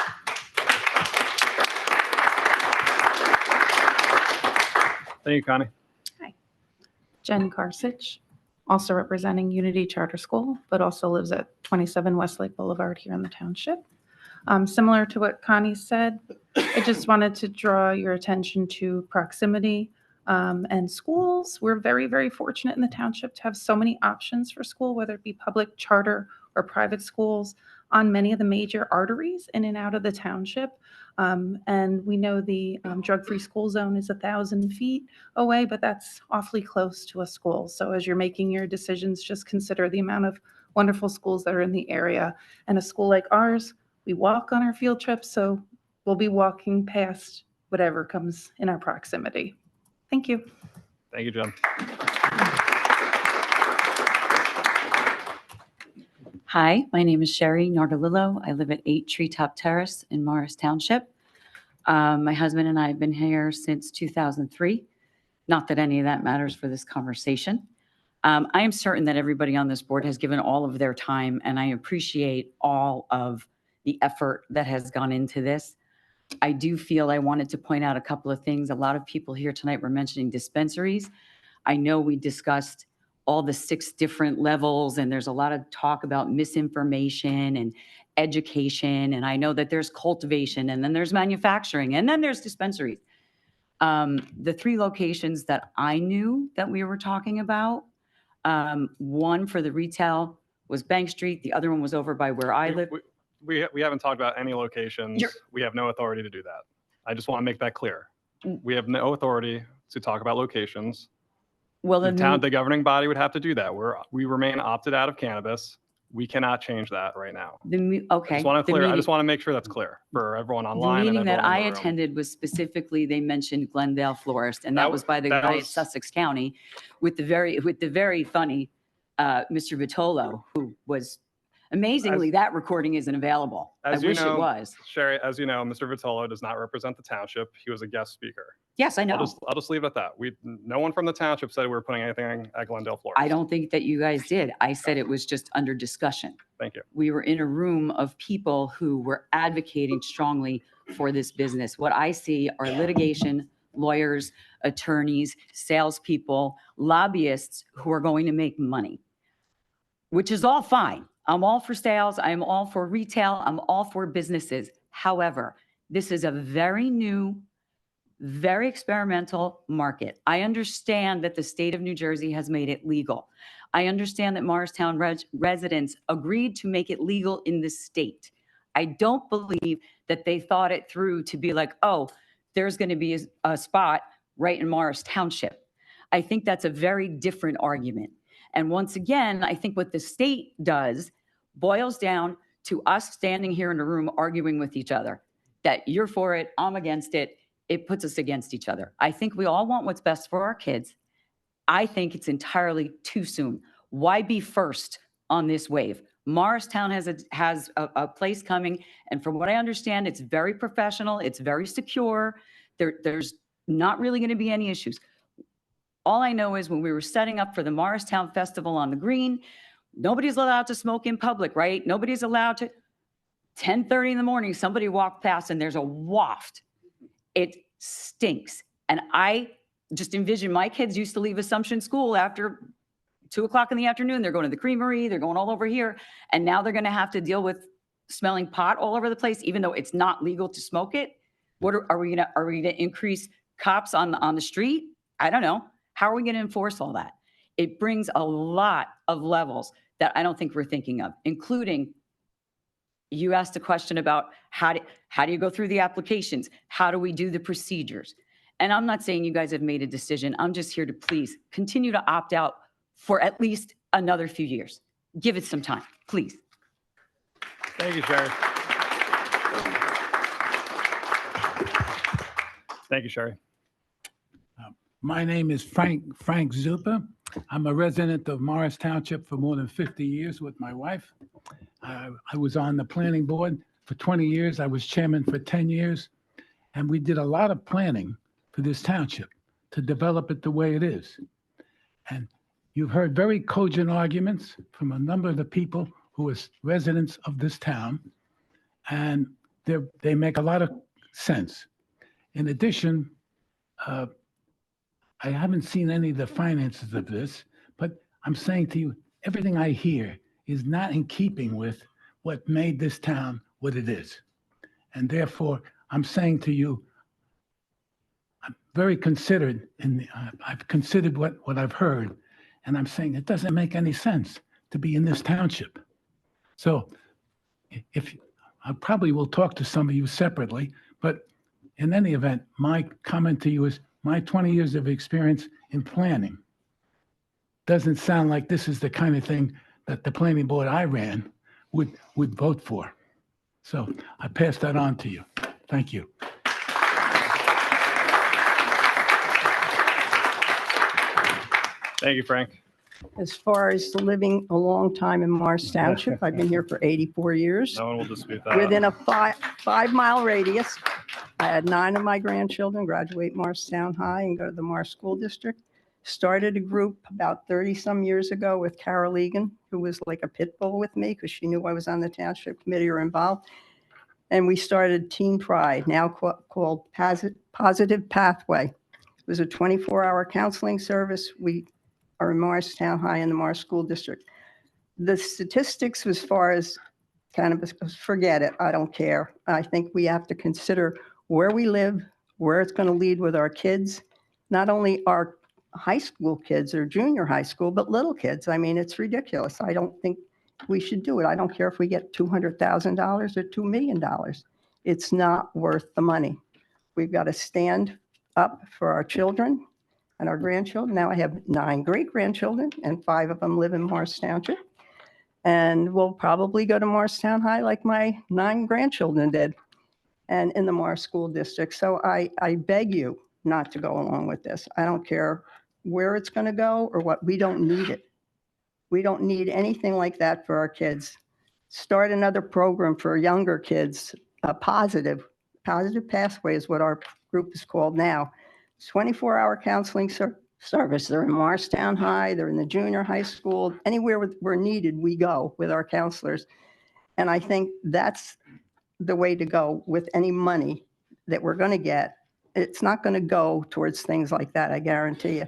Thank you, Connie. Jen Karsich, also representing Unity Charter School, but also lives at 27 Westlake Boulevard here in the township. Similar to what Connie said, I just wanted to draw your attention to proximity and schools. We're very, very fortunate in the township to have so many options for school, whether it be public, charter, or private schools on many of the major arteries in and out of the township. And we know the drug-free school zone is 1,000 feet away, but that's awfully close to a school. So as you're making your decisions, just consider the amount of wonderful schools that are in the area. And a school like ours, we walk on our field trips, so we'll be walking past whatever comes in our proximity. Thank you. Thank you, Jen. Hi, my name is Sherry Nardolillo. I live at 8 Treetop Terrace in Morris Township. My husband and I have been here since 2003. Not that any of that matters for this conversation. I am certain that everybody on this board has given all of their time, and I appreciate all of the effort that has gone into this. I do feel I wanted to point out a couple of things. A lot of people here tonight were mentioning dispensaries. I know we discussed all the 6 different levels, and there's a lot of talk about misinformation and education. And I know that there's cultivation, and then there's manufacturing, and then there's dispensaries. The 3 locations that I knew that we were talking about, one for the retail was Bank Street. The other one was over by where I live. We haven't talked about any locations. We have no authority to do that. I just want to make that clear. We have no authority to talk about locations. Well, the governing body would have to do that. We remain opted out of cannabis. We cannot change that right now. Okay. I just want to make sure that's clear for everyone online. The meeting that I attended was specifically, they mentioned Glendale Florist, and that was by the guy at Sussex County with the very funny Mr. Vitolo, who was amazingly, that recording isn't available. I wish it was. Sherry, as you know, Mr. Vitolo does not represent the township. He was a guest speaker. Yes, I know. I'll just leave it at that. No one from the township said we were putting anything at Glendale Florist. I don't think that you guys did. I said it was just under discussion. Thank you. We were in a room of people who were advocating strongly for this business. What I see are litigation, lawyers, attorneys, salespeople, lobbyists who are going to make money, which is all fine. I'm all for sales. I'm all for retail. I'm all for businesses. However, this is a very new, very experimental market. I understand that the state of New Jersey has made it legal. I understand that Morristown residents agreed to make it legal in the state. I don't believe that they thought it through to be like, oh, there's going to be a spot right in Morris Township. I think that's a very different argument. And once again, I think what the state does boils down to us standing here in a room arguing with each other, that you're for it, I'm against it. It puts us against each other. I think we all want what's best for our kids. I think it's entirely too soon. Why be first on this wave? Morristown has a place coming, and from what I understand, it's very professional, it's very secure. There's not really going to be any issues. All I know is when we were setting up for the Morristown Festival on the Green, nobody's allowed to smoke in public, right? Nobody's allowed to. 10:30 in the morning, somebody walked past and there's a waft. It stinks. And I just envision my kids used to leave Assumption School after 2 o'clock in the afternoon. They're going to the creamery. They're going all over here. And now they're going to have to deal with smelling pot all over the place, even though it's not legal to smoke it. What are we going to increase cops on the street? I don't know. How are we going to enforce all that? It brings a lot of levels that I don't think we're thinking of, including you asked a question about how do you go through the applications? How do we do the procedures? And I'm not saying you guys have made a decision. I'm just here to please continue to opt out for at least another few years. Give it some time, please. Thank you, Sherry. Thank you, Sherry. My name is Frank Zupa. I'm a resident of Morris Township for more than 50 years with my wife. I was on the planning board for 20 years. I was chairman for 10 years. And we did a lot of planning for this township to develop it the way it is. And you've heard very cogent arguments from a number of the people who are residents of this town. And they make a lot of sense. In addition, I haven't seen any of the finances of this, but I'm saying to you, everything I hear is not in keeping with what made this town what it is. And therefore, I'm saying to you, I'm very considered, and I've considered what I've heard, and I'm saying it doesn't make any sense to be in this township. So if I probably will talk to some of you separately, but in any event, my comment to you is my 20 years of experience in planning doesn't sound like this is the kind of thing that the planning board I ran would vote for. So I pass that on to you. Thank you. Thank you, Frank. As far as living a long time in Morris Township, I've been here for 84 years. No one will dispute that. Within a 5-mile radius, I had 9 of my grandchildren graduate Morristown High and go to the Morris School District. Started a group about 30-some years ago with Carol Egan, who was like a pit bull with me because she knew I was on the township committee or involved. And we started Teen Pride, now called Positive Pathway. It was a 24-hour counseling service. We are in Morristown High in the Morris School District. The statistics as far as cannabis, forget it. I don't care. I think we have to consider where we live, where it's going to lead with our kids, not only our high school kids or junior high school, but little kids. I mean, it's ridiculous. I don't think we should do it. I don't care if we get $200,000 or $2 million. It's not worth the money. We've got to stand up for our children and our grandchildren. Now I have 9 great-grandchildren, and 5 of them live in Morris Township. And we'll probably go to Morristown High like my 9 grandchildren did, and in the Morris School District. So I beg you not to go along with this. I don't care where it's going to go or what. We don't need it. We don't need anything like that for our kids. Start another program for younger kids. A positive pathway is what our group is called now. 24-hour counseling service. They're in Morristown High. They're in the junior high school. Anywhere we're needed, we go with our counselors. And I think that's the way to go with any money that we're going to get. It's not going to go towards things like that, I guarantee you.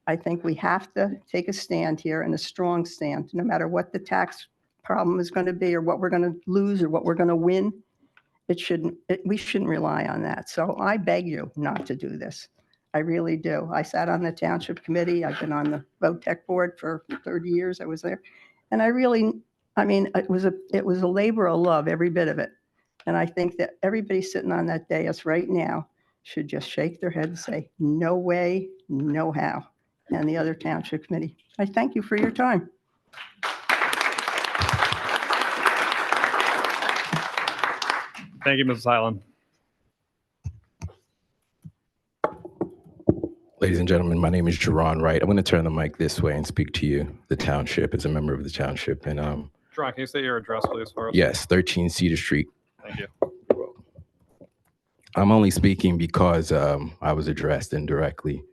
I think we have to take a stand here, and a strong stand, no matter what the tax problem is going to be or what we're going to lose or what we're going to win. We shouldn't rely on that. So I beg you not to do this. I really do. I sat on the township committee. I've been on the VOTEC board for 30 years. I was there. And I mean, it was a labor of love, every bit of it. And I think that everybody sitting on that dais right now should just shake their head and say, no way, no how. And the other township committee, I thank you for your time. Thank you, Mrs. Highland. Ladies and gentlemen, my name is Jerron Wright. I'm going to turn the mic this way and speak to you, the township, as a member of the township. And Jerron, can you say your address, please, for us? yes, 13 Cedar Street. Thank you. I'm only speaking because I was addressed indirectly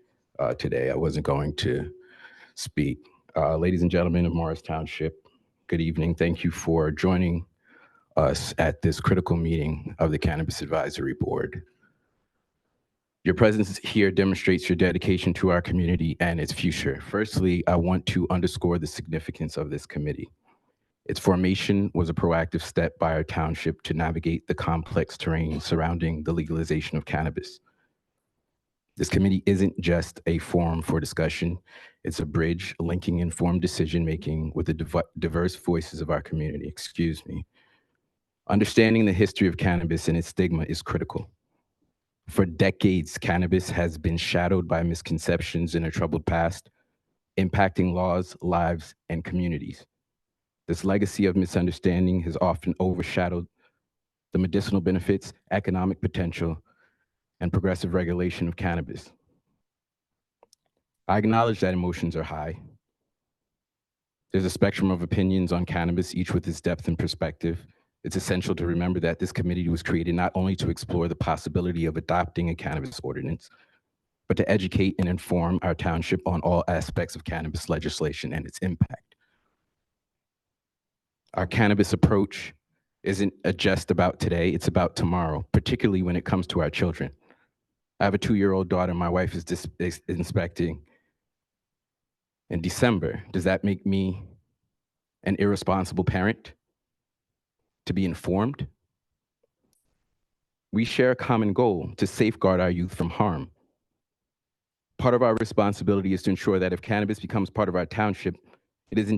today. I wasn't going to speak. Ladies and gentlemen of Morris Township, good evening. Thank you for joining us at this critical meeting of the Cannabis Advisory Board. Your presence here demonstrates your dedication to our community and its future. Firstly, I want to underscore the significance of this committee. Its formation was a proactive step by our township to navigate the complex terrain surrounding the legalization of cannabis. This committee isn't just a forum for discussion, it's a bridge linking informed decision-making with the diverse voices of our community. Understanding the history of cannabis and its stigma is critical. For decades, cannabis has been shadowed by misconceptions and a troubled past, impacting laws, lives, and communities. This legacy of misunderstanding has often overshadowed the medicinal benefits, economic potential, and progressive regulation of cannabis. I acknowledge that emotions are high. There's a spectrum of opinions on cannabis, each with its depth and perspective. It's essential to remember that this committee was created not only to explore the possibility of adopting a cannabis ordinance, but to educate and inform our township on all aspects of cannabis legislation and its impact. Our cannabis approach isn't just about today, it's about tomorrow, particularly when it comes to our children. I have a 2-year-old daughter my wife is inspecting in December. Does that make me an irresponsible parent? To be informed? We share a common goal to safeguard our youth from harm. Part of our responsibility is to ensure that if cannabis becomes part of our township, it is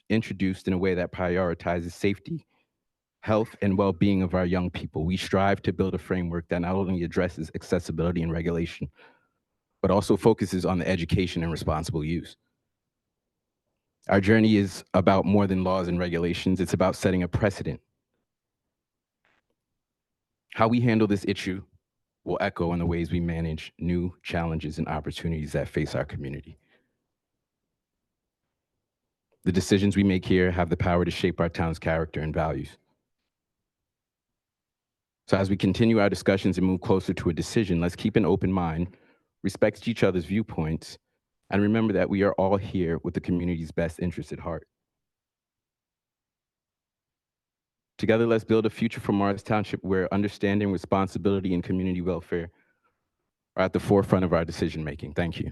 introduced in a way that prioritizes safety, health, and well-being of our young people. We strive to build a framework that not only addresses accessibility and regulation, but also focuses on the education and responsible use. Our journey is about more than laws and regulations. It's about setting a precedent. How we handle this issue will echo in the ways we manage new challenges and opportunities that face our community. The decisions we make here have the power to shape our town's character and values. So as we continue our discussions and move closer to a decision, let's keep an open mind, respect each other's viewpoints, and remember that we are all here with the community's best interests at heart. Together, let's build a future for Morris Township where understanding, responsibility, and community welfare are at the forefront of our decision-making. Thank you.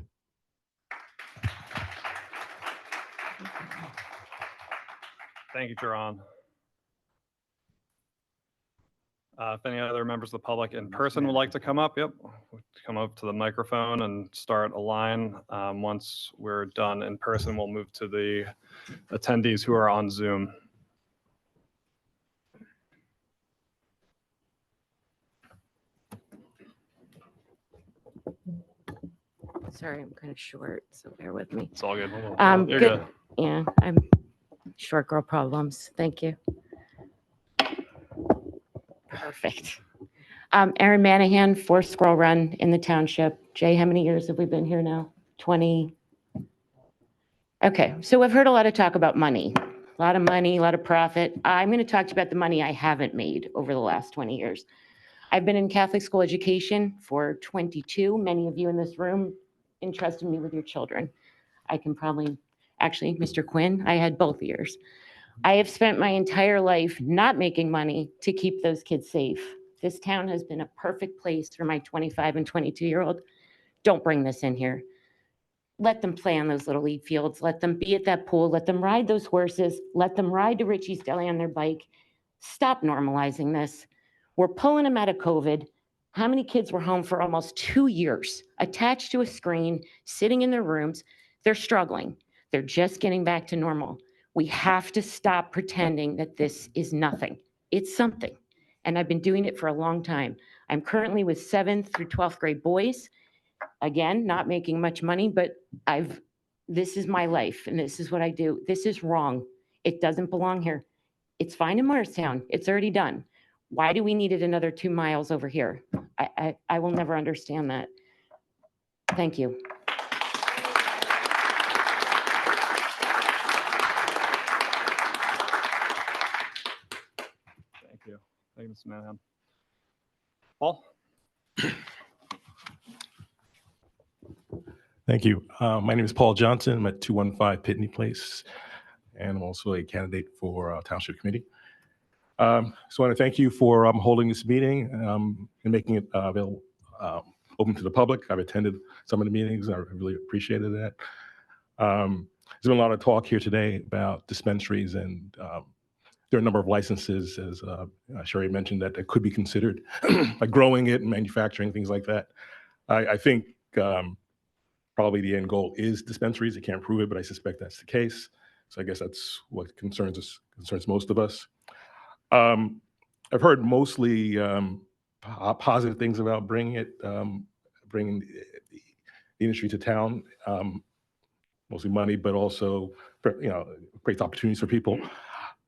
Thank you, Jerron. If any other members of the public in person would like to come up, come up to the microphone and start a line. Once we're done in person, we'll move to the attendees who are on Zoom. Sorry, I'm kind of short, so bear with me. It's all good. Good. You're good. Yeah, I'm short girl problems. Thank you. Perfect. Erin Manahan, 4 Squirrel Run in the township. Jay, how many years have we been here now? 20. Okay, so I've heard a lot of talk about money. A lot of money, a lot of profit. I'm going to talk to you about the money I haven't made over the last 20 years. I've been in Catholic school education for 22. Many of you in this room entrusted me with your children. I can probably, actually, Mr. Quinn, I had both years. I have spent my entire life not making money to keep those kids safe. This town has been a perfect place for my 25 and 22-year-old. Don't bring this in here. Let them play on those little league fields. Let them be at that pool. Let them ride those horses. Let them ride to Richie's Deli on their bike. Stop normalizing this. We're pulling them out of COVID. How many kids were home for almost 2 years, attached to a screen, sitting in their rooms? They're struggling. They're just getting back to normal. We have to stop pretending that this is nothing. It's something. And I've been doing it for a long time. I'm currently with 7th through 12th grade boys. Again, not making much money, but this is my life and this is what I do. This is wrong. It doesn't belong here. It's fine in Morristown. It's already done. Why do we need it another 2 miles over here? I will never understand that. Thank you. Thank you. Thank you, Mr. Manahan. Paul? Thank you. My name is Paul Johnson. I'm at 215 Pitney Place, and I'm also a candidate for Township Committee. So I want to thank you for holding this meeting and making it available, open to the public. I've attended some of the meetings. I really appreciated that. There's been a lot of talk here today about dispensaries, and there are a number of licenses, as Sherry mentioned, that could be considered, like growing it and manufacturing, things like that. I think probably the end goal is dispensaries. I can't prove it, but I suspect that's the case. So I guess that's what concerns most of us. I've heard mostly positive things about bringing the industry to town, mostly money, but also, creates opportunities for people.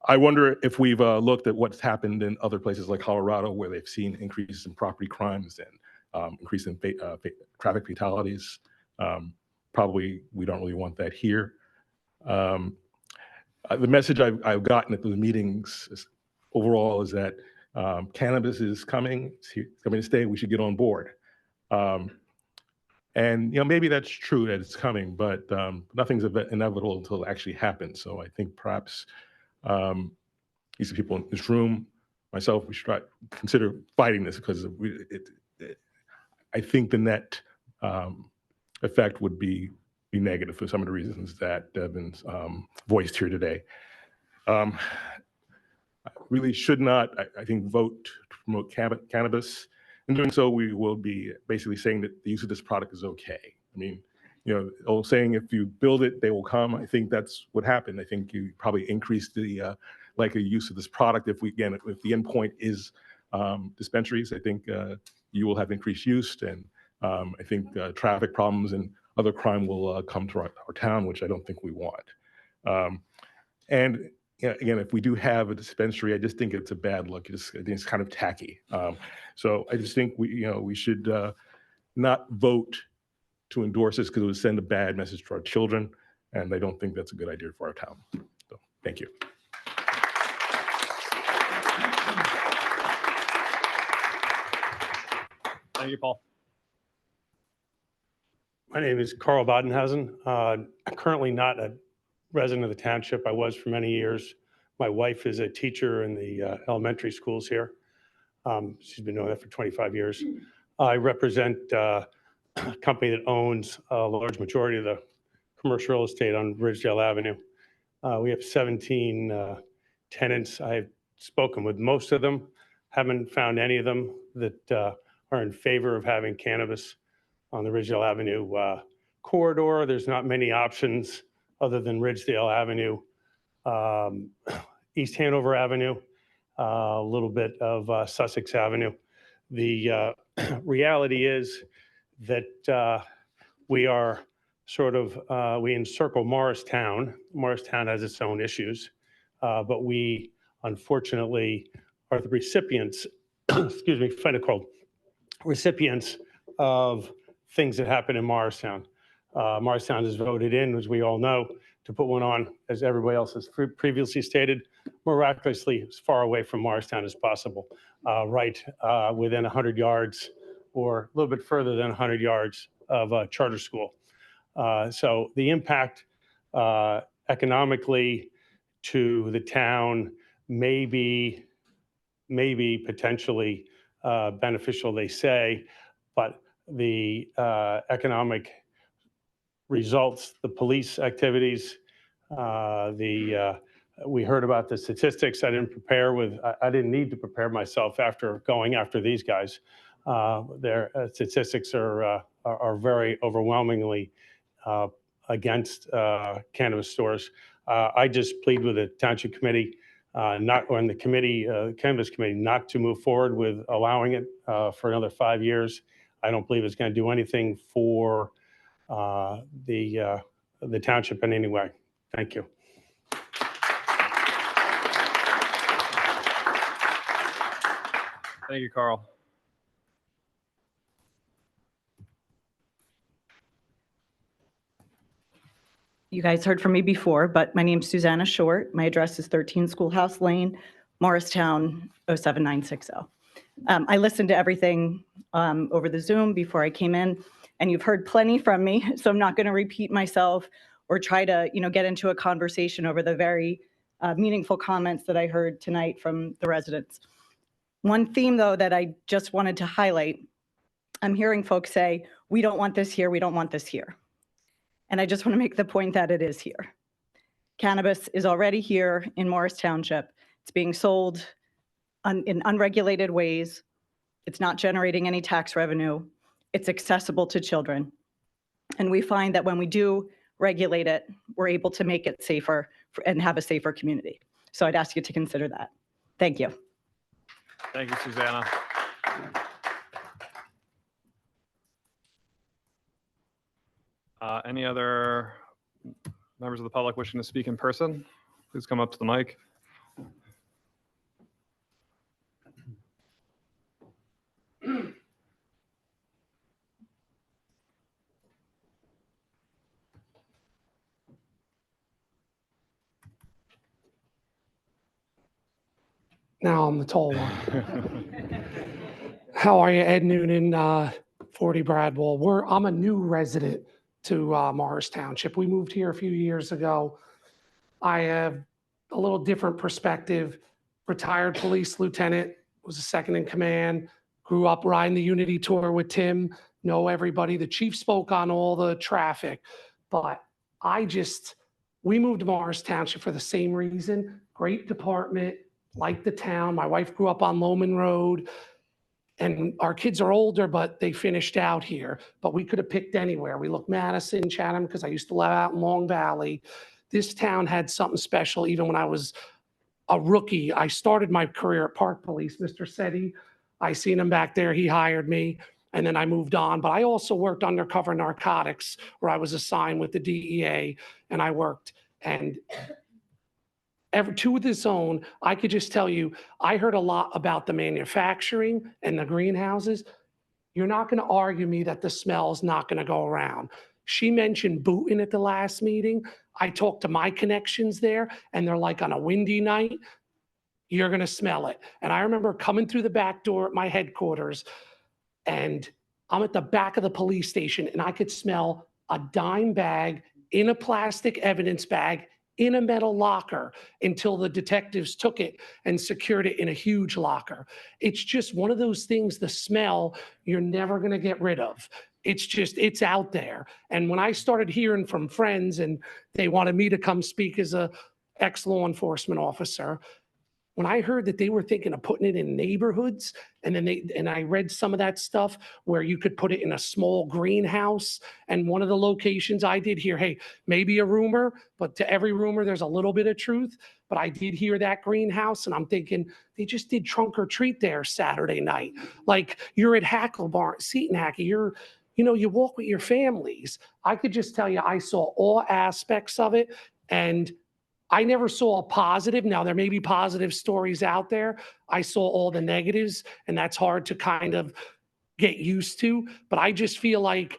I wonder if we've looked at what's happened in other places like Colorado, where they've seen increases in property crimes and increase in traffic fatalities. Probably we don't really want that here. The message I've gotten at the meetings overall is that cannabis is coming. It's coming to stay. We should get on board. And maybe that's true that it's coming, but nothing's inevitable until it actually happens. So I think perhaps these people in this room, myself, we should consider fighting this, because I think the net effect would be negative for some of the reasons that have been voiced here today. Really should not, I think, vote to promote cannabis. In doing so, we will be basically saying that the use of this product is okay. I mean, old saying, if you build it, they will come. I think that's what happened. I think you probably increase the likely use of this product. If the end point is dispensaries, I think you will have increased use, and I think traffic problems and other crime will come to our town, which I don't think we want. And again, if we do have a dispensary, I just think it's a bad look. I think it's kind of tacky. So I just think we should not vote to endorse this, because it would send a bad message to our children, and I don't think that's a good idea for our town. So thank you. Thank you, Paul. My name is Carl Bodenhausen. I'm currently not a resident of the township. I was for many years. My wife is a teacher in the elementary schools here. She's been doing that for 25 years. I represent a company that owns a large majority of the commercial real estate on Ridgedale Avenue. We have 17 tenants. I've spoken with most of them, haven't found any of them that are in favor of having cannabis on the Ridgedale Avenue corridor. There's not many options other than Ridgedale Avenue, East Hanover Avenue, a little bit of Sussex Avenue. The reality is that we are we encircle Morristown. Morristown has its own issues, but we unfortunately are the recipients, excuse me, recipients of things that happen in Morristown. Morristown has voted in, as we all know, to put one on, as everybody else has previously stated, miraculously as far away from Morristown as possible, right within 100 yards or a little bit further than 100 yards of a charter school. So the impact economically to the town may be potentially beneficial, they say, but the economic results, the police activities, we heard about the statistics. I didn't need to prepare myself after going after these guys. Their statistics are very overwhelmingly against cannabis stores. I just plead with the township committee, the cannabis committee, not to move forward with allowing it for another 5 years. I don't believe it's going to do anything for the township in any way. Thank you. Thank you, Carl. You guys heard from me before, but my name's Susanna Short. My address is 13 Schoolhouse Lane, Morristown, 07960. I listened to everything over the Zoom before I came in, and you've heard plenty from me, so I'm not going to repeat myself or try to, get into a conversation over the very meaningful comments that I heard tonight from the residents. One theme, though, that I just wanted to highlight, I'm hearing folks say, we don't want this here, we don't want this here. And I just want to make the point that it is here. Cannabis is already here in Morris Township. It's being sold in unregulated ways. It's not generating any tax revenue. It's accessible to children. And we find that when we do regulate it, we're able to make it safer and have a safer community. So I'd ask you to consider that. Thank you. Thank you, Susanna. Any other members of the public wishing to speak in person? Please come up to the mic. Now I'm the tall one. How are you, Ed Noonan, 40 Bradwell? I'm a new resident to Morris Township. We moved here a few years ago. I have a little different perspective. Retired police lieutenant, was a second in command, grew up riding the Unity Tour with Tim, know everybody. The chief spoke on all the traffic, but we moved to Morris Township for the same reason. Great department, like the town. My wife grew up on Loman Road, and our kids are older, but they finished out here. But we could have picked anywhere. We looked Madison, Chatham, because I used to live out in Long Valley. This town had something special even when I was a rookie. I started my career at Park Police. Mr. Setti, I seen him back there. He hired me, and then I moved on. But I also worked undercover narcotics, where I was assigned with the DEA, and I worked. And to this own, I could just tell you, I heard a lot about the manufacturing and the greenhouses. You're not going to argue me that the smell is not going to go around. She mentioned booting at the last meeting. I talked to my connections there, and they're like, on a windy night, you're going to smell it. And I remember coming through the back door at my headquarters, and I'm at the back of the police station, and I could smell a dime bag in a plastic evidence bag in a metal locker until the detectives took it and secured it in a huge locker. It's just one of those things, the smell, you're never going to get rid of. It's out there. And when I started hearing from friends and they wanted me to come speak as a ex-law enforcement officer, when I heard that they were thinking of putting it in neighborhoods, and I read some of that stuff where you could put it in a small greenhouse, and one of the locations I did hear, hey, maybe a rumor, but to every rumor, there's a little bit of truth. But I did hear that greenhouse, and I'm thinking, they just did trunk or treat there Saturday night. Like, you're at Hacklebarn, Seton Hackey, you walk with your families. I could just tell you, I saw all aspects of it, and I never saw a positive. Now, there may be positive stories out there. I saw all the negatives, and that's hard to kind of get used to. But I just feel like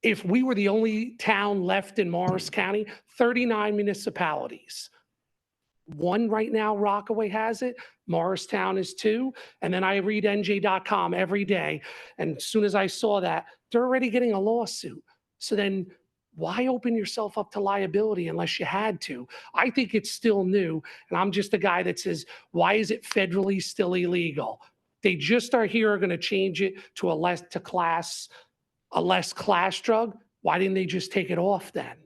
if we were the only town left in Morris County, 39 municipalities. One right now, Rockaway has it. Morristown is 2. And then I read NJ.com every day. And as soon as I saw that, they're already getting a lawsuit. So then why open yourself up to liability unless you had to? I think it's still new. And I'm just a guy that says, why is it federally still illegal? They just are going to change it to a less class drug. Why didn't they just take it off then?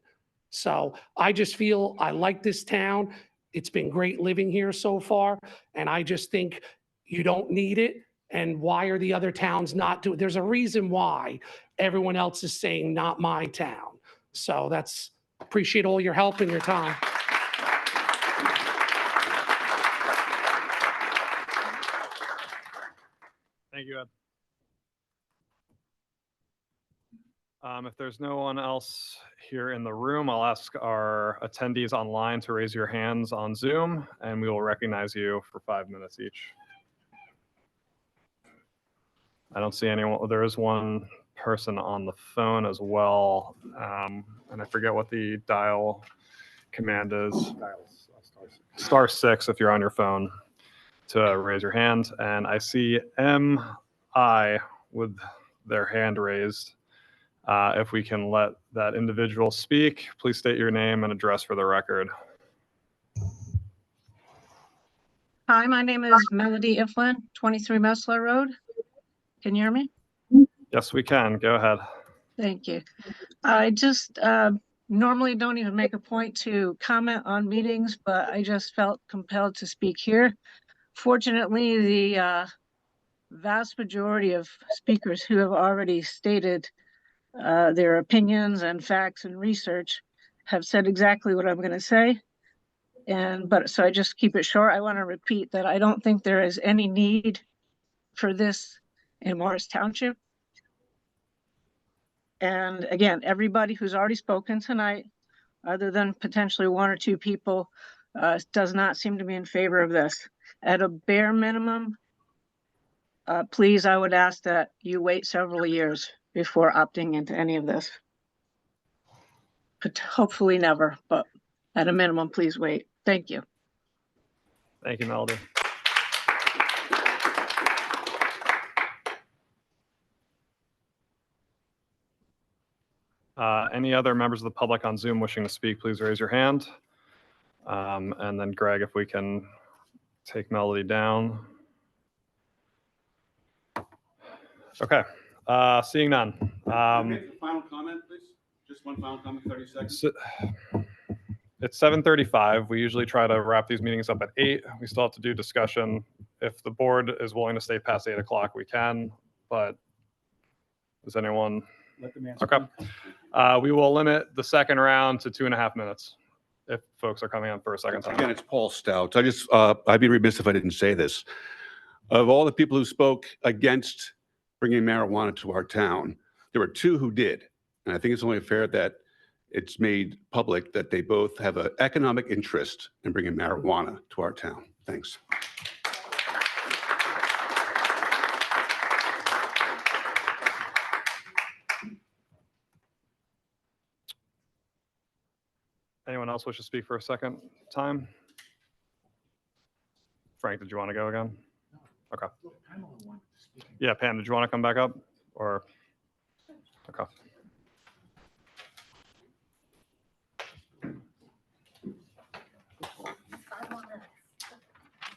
So I just feel I like this town. It's been great living here so far. And I just think you don't need it. And why are the other towns not doing it? There's a reason why everyone else is saying not my town. So appreciate all your help and your time. Thank you, Ed. If there's no one else here in the room, I'll ask our attendees online to raise your hands on Zoom, and we will recognize you for 5 minutes each. I don't see anyone. There is one person on the phone as well, and I forget what the dial command is. *6 if you're on your phone to raise your hand. And I see MI with their hand raised. If we can let that individual speak, please state your name and address for the record. Hi, my name is Melody Iflin, 23 Messler Road. Can you hear me? Yes, we can. Go ahead. Thank you. I just normally don't even make a point to comment on meetings, but I just felt compelled to speak here. Fortunately, the vast majority of speakers who have already stated their opinions and facts and research have said exactly what I'm going to say. So I just keep it short. I want to repeat that I don't think there is any need for this in Morris Township. And again, everybody who's already spoken tonight, other than potentially one or two people, does not seem to be in favor of this. At a bare minimum, please, I would ask that you wait several years before opting into any of this. But hopefully never, but at a minimum, please wait. Thank you. Thank you, Melody. Any other members of the public on Zoom wishing to speak, please raise your hand. And then Greg, if we can take Melody down. Okay, seeing none. Final comment, please. Just one final comment, 30 seconds. It's 7:35. We usually try to wrap these meetings up at 8. We still have to do discussion. If the board is willing to stay past 8 o'clock, we can, but does anyone? Let them Okay. We will limit the second round to 2.5 minutes if folks are coming on for a second time. Again, it's Paul Stout. I'd be remiss if I didn't say this. Of all the people who spoke against bringing marijuana to our town, there were 2 who did. And I think it's only fair that it's made public that they both have an economic interest in bringing marijuana to our town. Thanks. Anyone else wish to speak for a second time? Frank, did you want to go again? Okay. Yeah, Pam, did you want to come back up? Or, okay.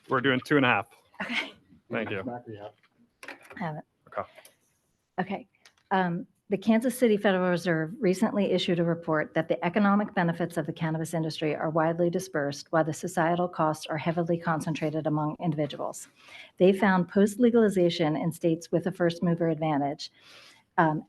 We're doing 2.5. Okay. Thank you. Have it. Okay. Okay. The Kansas City Federal Reserve recently issued a report that the economic benefits of the cannabis industry are widely dispersed, while the societal costs are heavily concentrated among individuals. They found post-legalization in states with a first mover advantage,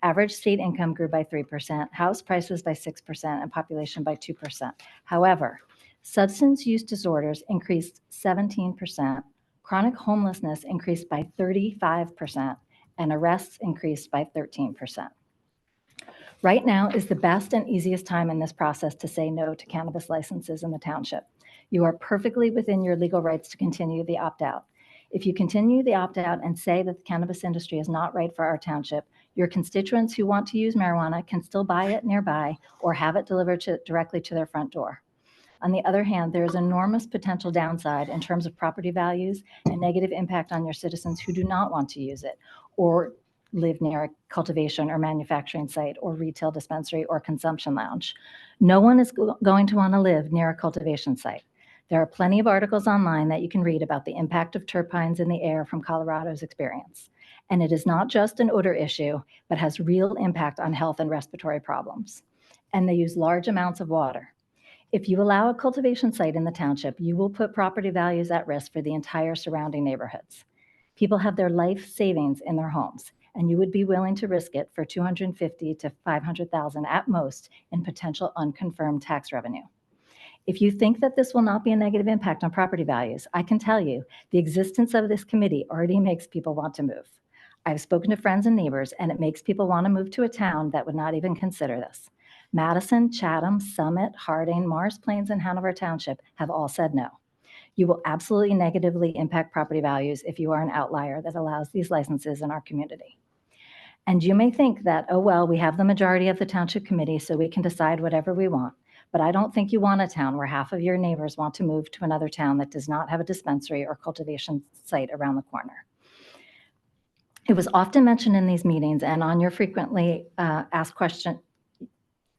average state income grew by 3%, house prices by 6%, and population by 2%. However, substance use disorders increased 17%, chronic homelessness increased by 35%, and arrests increased by 13%. Right now is the best and easiest time in this process to say no to cannabis licenses in the township. You are perfectly within your legal rights to continue the opt-out. If you continue the opt-out and say that the cannabis industry is not right for our township, your constituents who want to use marijuana can still buy it nearby or have it delivered directly to their front door. On the other hand, there is enormous potential downside in terms of property values and negative impact on your citizens who do not want to use it or live near a cultivation or manufacturing site or retail dispensary or consumption lounge. No one is going to want to live near a cultivation site. There are plenty of articles online that you can read about the impact of terpenes in the air from Colorado's experience. And it is not just an odor issue, but has real impact on health and respiratory problems. And they use large amounts of water. If you allow a cultivation site in the township, you will put property values at risk for the entire surrounding neighborhoods. People have their life savings in their homes, and you would be willing to risk it for $250,000 to $500,000 at most in potential unconfirmed tax revenue. If you think that this will not be a negative impact on property values, I can tell you the existence of this committee already makes people want to move. I've spoken to friends and neighbors, and it makes people want to move to a town that would not even consider this. Madison, Chatham, Summit, Harding, Morris Plains, and Hanover Township have all said no. You will absolutely negatively impact property values if you are an outlier that allows these licenses in our community. And you may think that, oh, well, we have the majority of the township committee, so we can decide whatever we want. But I don't think you want a town where half of your neighbors want to move to another town that does not have a dispensary or cultivation site around the corner. It was often mentioned in these meetings and on your frequently asked question,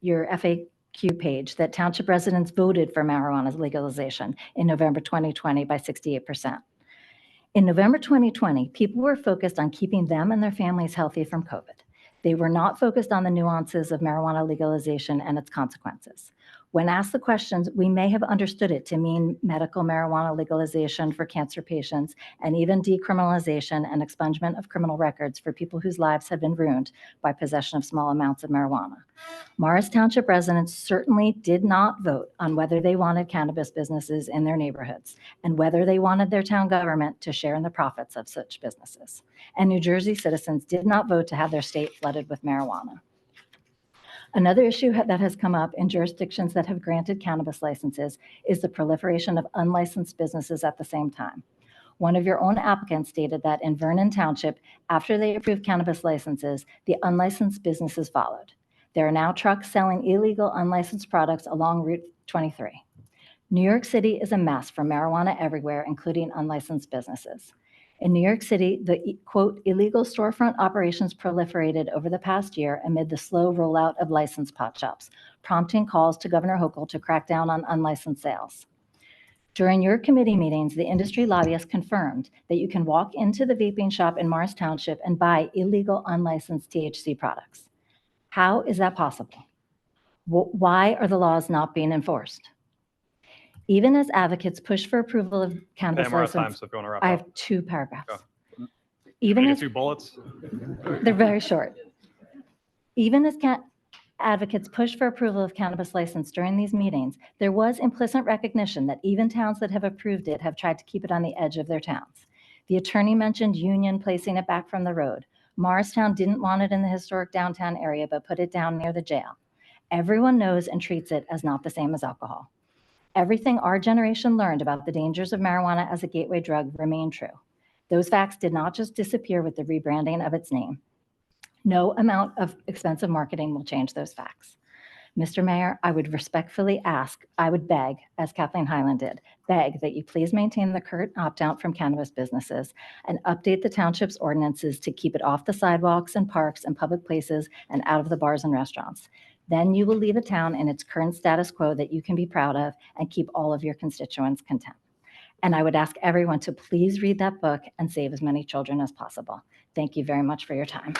your FAQ page, that township residents voted for marijuana's legalization in November 2020 by 68%. In November 2020, people were focused on keeping them and their families healthy from COVID. They were not focused on the nuances of marijuana legalization and its consequences. When asked the questions, we may have understood it to mean medical marijuana legalization for cancer patients and even decriminalization and expungement of criminal records for people whose lives had been ruined by possession of small amounts of marijuana. Morris Township residents certainly did not vote on whether they wanted cannabis businesses in their neighborhoods and whether they wanted their town government to share in the profits of such businesses. And New Jersey citizens did not vote to have their state flooded with marijuana. Another issue that has come up in jurisdictions that have granted cannabis licenses is the proliferation of unlicensed businesses at the same time. One of your own applicants stated that in Vernon Township, after they approved cannabis licenses, the unlicensed businesses followed. There are now trucks selling illegal unlicensed products along Route 23. New York City is a mess for marijuana everywhere, including unlicensed businesses. In New York City, the quote, illegal storefront operations proliferated over the past year amid the slow rollout of licensed pot shops, prompting calls to Governor Hochul to crack down on unlicensed sales. During your committee meetings, the industry lobbyist confirmed that you can walk into the vaping shop in Morris Township and buy illegal unlicensed THC products. How is that possible? Why are the laws not being enforced? Even as advocates push for approval of cannabis Pam, we're out of time, license, so if you want to wrap I up. have 2 paragraphs. Go. Even Can I as get 2 bullets? they're very short. Even as advocates push for approval of cannabis license during these meetings, there was implicit recognition that even towns that have approved it have tried to keep it on the edge of their towns. The attorney mentioned Union placing it back from the road. Morristown didn't want it in the historic downtown area, but put it down near the jail. Everyone knows and treats it as not the same as alcohol. Everything our generation learned about the dangers of marijuana as a gateway drug remain true. Those facts did not just disappear with the rebranding of its name. No amount of expensive marketing will change those facts. Mr. Mayor, I would respectfully ask, I would beg, as Kathleen Highland did, beg that you please maintain the current opt-out from cannabis businesses and update the township's ordinances to keep it off the sidewalks and parks and public places and out of the bars and restaurants. Then you will leave a town in its current status quo that you can be proud of and keep all of your constituents content. And I would ask everyone to please read that book and save as many children as possible. Thank you very much for your time.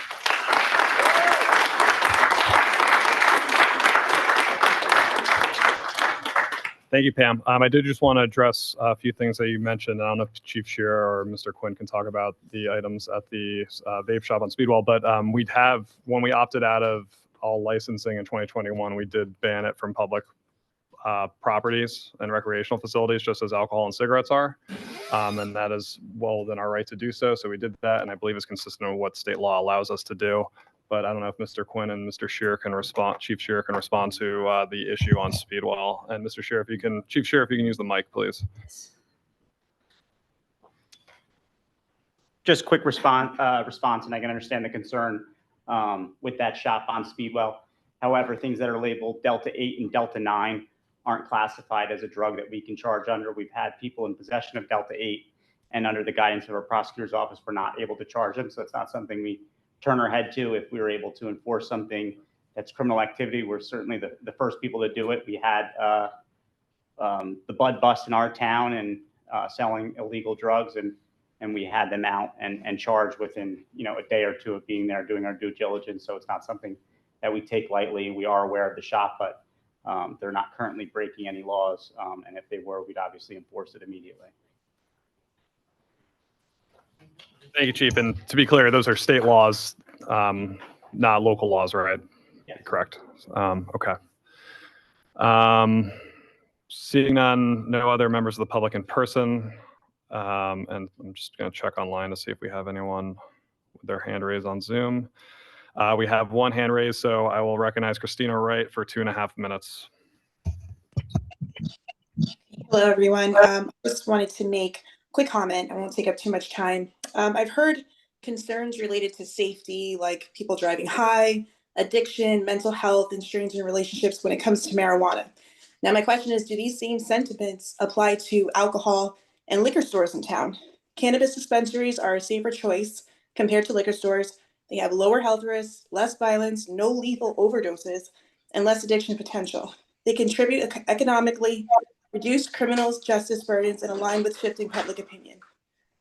Thank you, Pam. I did just want to address a few things that you mentioned. I don't know if Chief Shearer or Mr. Quinn can talk about the items at the vape shop on Speedwell, but we'd have, when we opted out of all licensing in 2021, we did ban it from public properties and recreational facilities, just as alcohol and cigarettes are. And that is well within our right to do so. So we did that, and I believe it's consistent with what state law allows us to do. But I don't know if Mr. Quinn and Mr. Shearer can respond, Chief Shearer can respond to the issue on Speedwell. And Mr. Shearer, if you can, Chief Shearer, if you can use the mic, please. Just quick response, and I can understand the concern with that shop on Speedwell. However, things that are labeled Delta 8 and Delta 9 aren't classified as a drug that we can charge under. We've had people in possession of Delta 8, and under the guidance of our prosecutor's office, we're not able to charge them. So it's not something we turn our head to. If we were able to enforce something that's criminal activity, we're certainly the first people to do it. We had the Bud Bust in our town and selling illegal drugs, and we had them out and charged within a day or two of being there doing our due diligence. So it's not something that we take lightly. We are aware of the shop, but they're not currently breaking any laws. And if they were, we'd obviously enforce it immediately. Thank you, Chief. And to be clear, those are state laws, not local laws, right? Yes. Correct. Okay. Seeing none, no other members of the public in person. And I'm just going to check online to see if we have anyone with their hand raised on Zoom. We have one hand raised, so I will recognize Christina Wright for 2.5 minutes. Hello, everyone. Just wanted to make a quick comment. I won't take up too much time. I've heard concerns related to safety, like people driving high, addiction, mental health, and strains in relationships when it comes to marijuana. Now, my question is, do these same sentiments apply to alcohol and liquor stores in town? Cannabis dispensaries are a safer choice compared to liquor stores. They have lower health risks, less violence, no lethal overdoses, and less addiction potential. They contribute economically, reduce criminals' justice burdens, and align with shifting public opinion.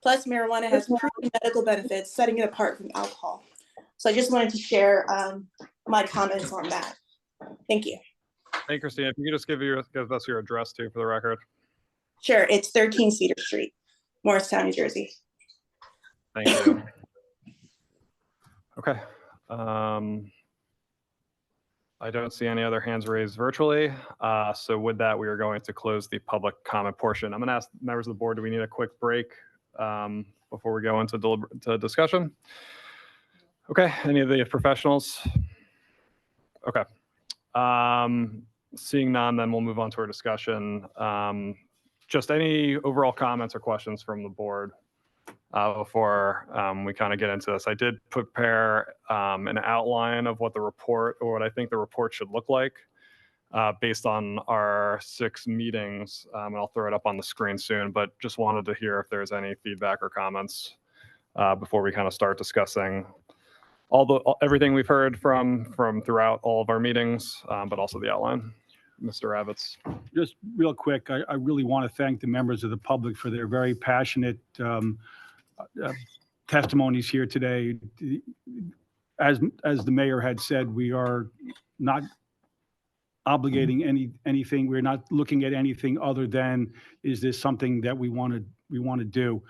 Plus, marijuana has proven medical benefits, setting it apart from alcohol. So I just wanted to share my comments on that. Thank you. Hey, Christina, if you could just give us your address too for the record. Sure, it's 13 Cedar Street, Morristown, New Jersey. Thank you. Okay. I don't see any other hands raised virtually. So with that, we are going to close the public comment portion. I'm going to ask members of the board, do we need a quick break before we go into discussion? Okay, any of the professionals? Okay. Seeing none, then we'll move on to our discussion. Just any overall comments or questions from the board before we kind of get into this. I did prepare an outline of what the report, or what I think the report should look like based on our 6 meetings. And I'll throw it up on the screen soon, but just wanted to hear if there's any feedback or comments before we kind of start discussing everything we've heard from throughout all of our meetings, but also the outline. Mr. Ravitz. Just real quick, I really want to thank the members of the public for their very passionate testimonies here today. As the mayor had said, we are not obligating anything. We're not looking at anything other than, is this something that we want to do?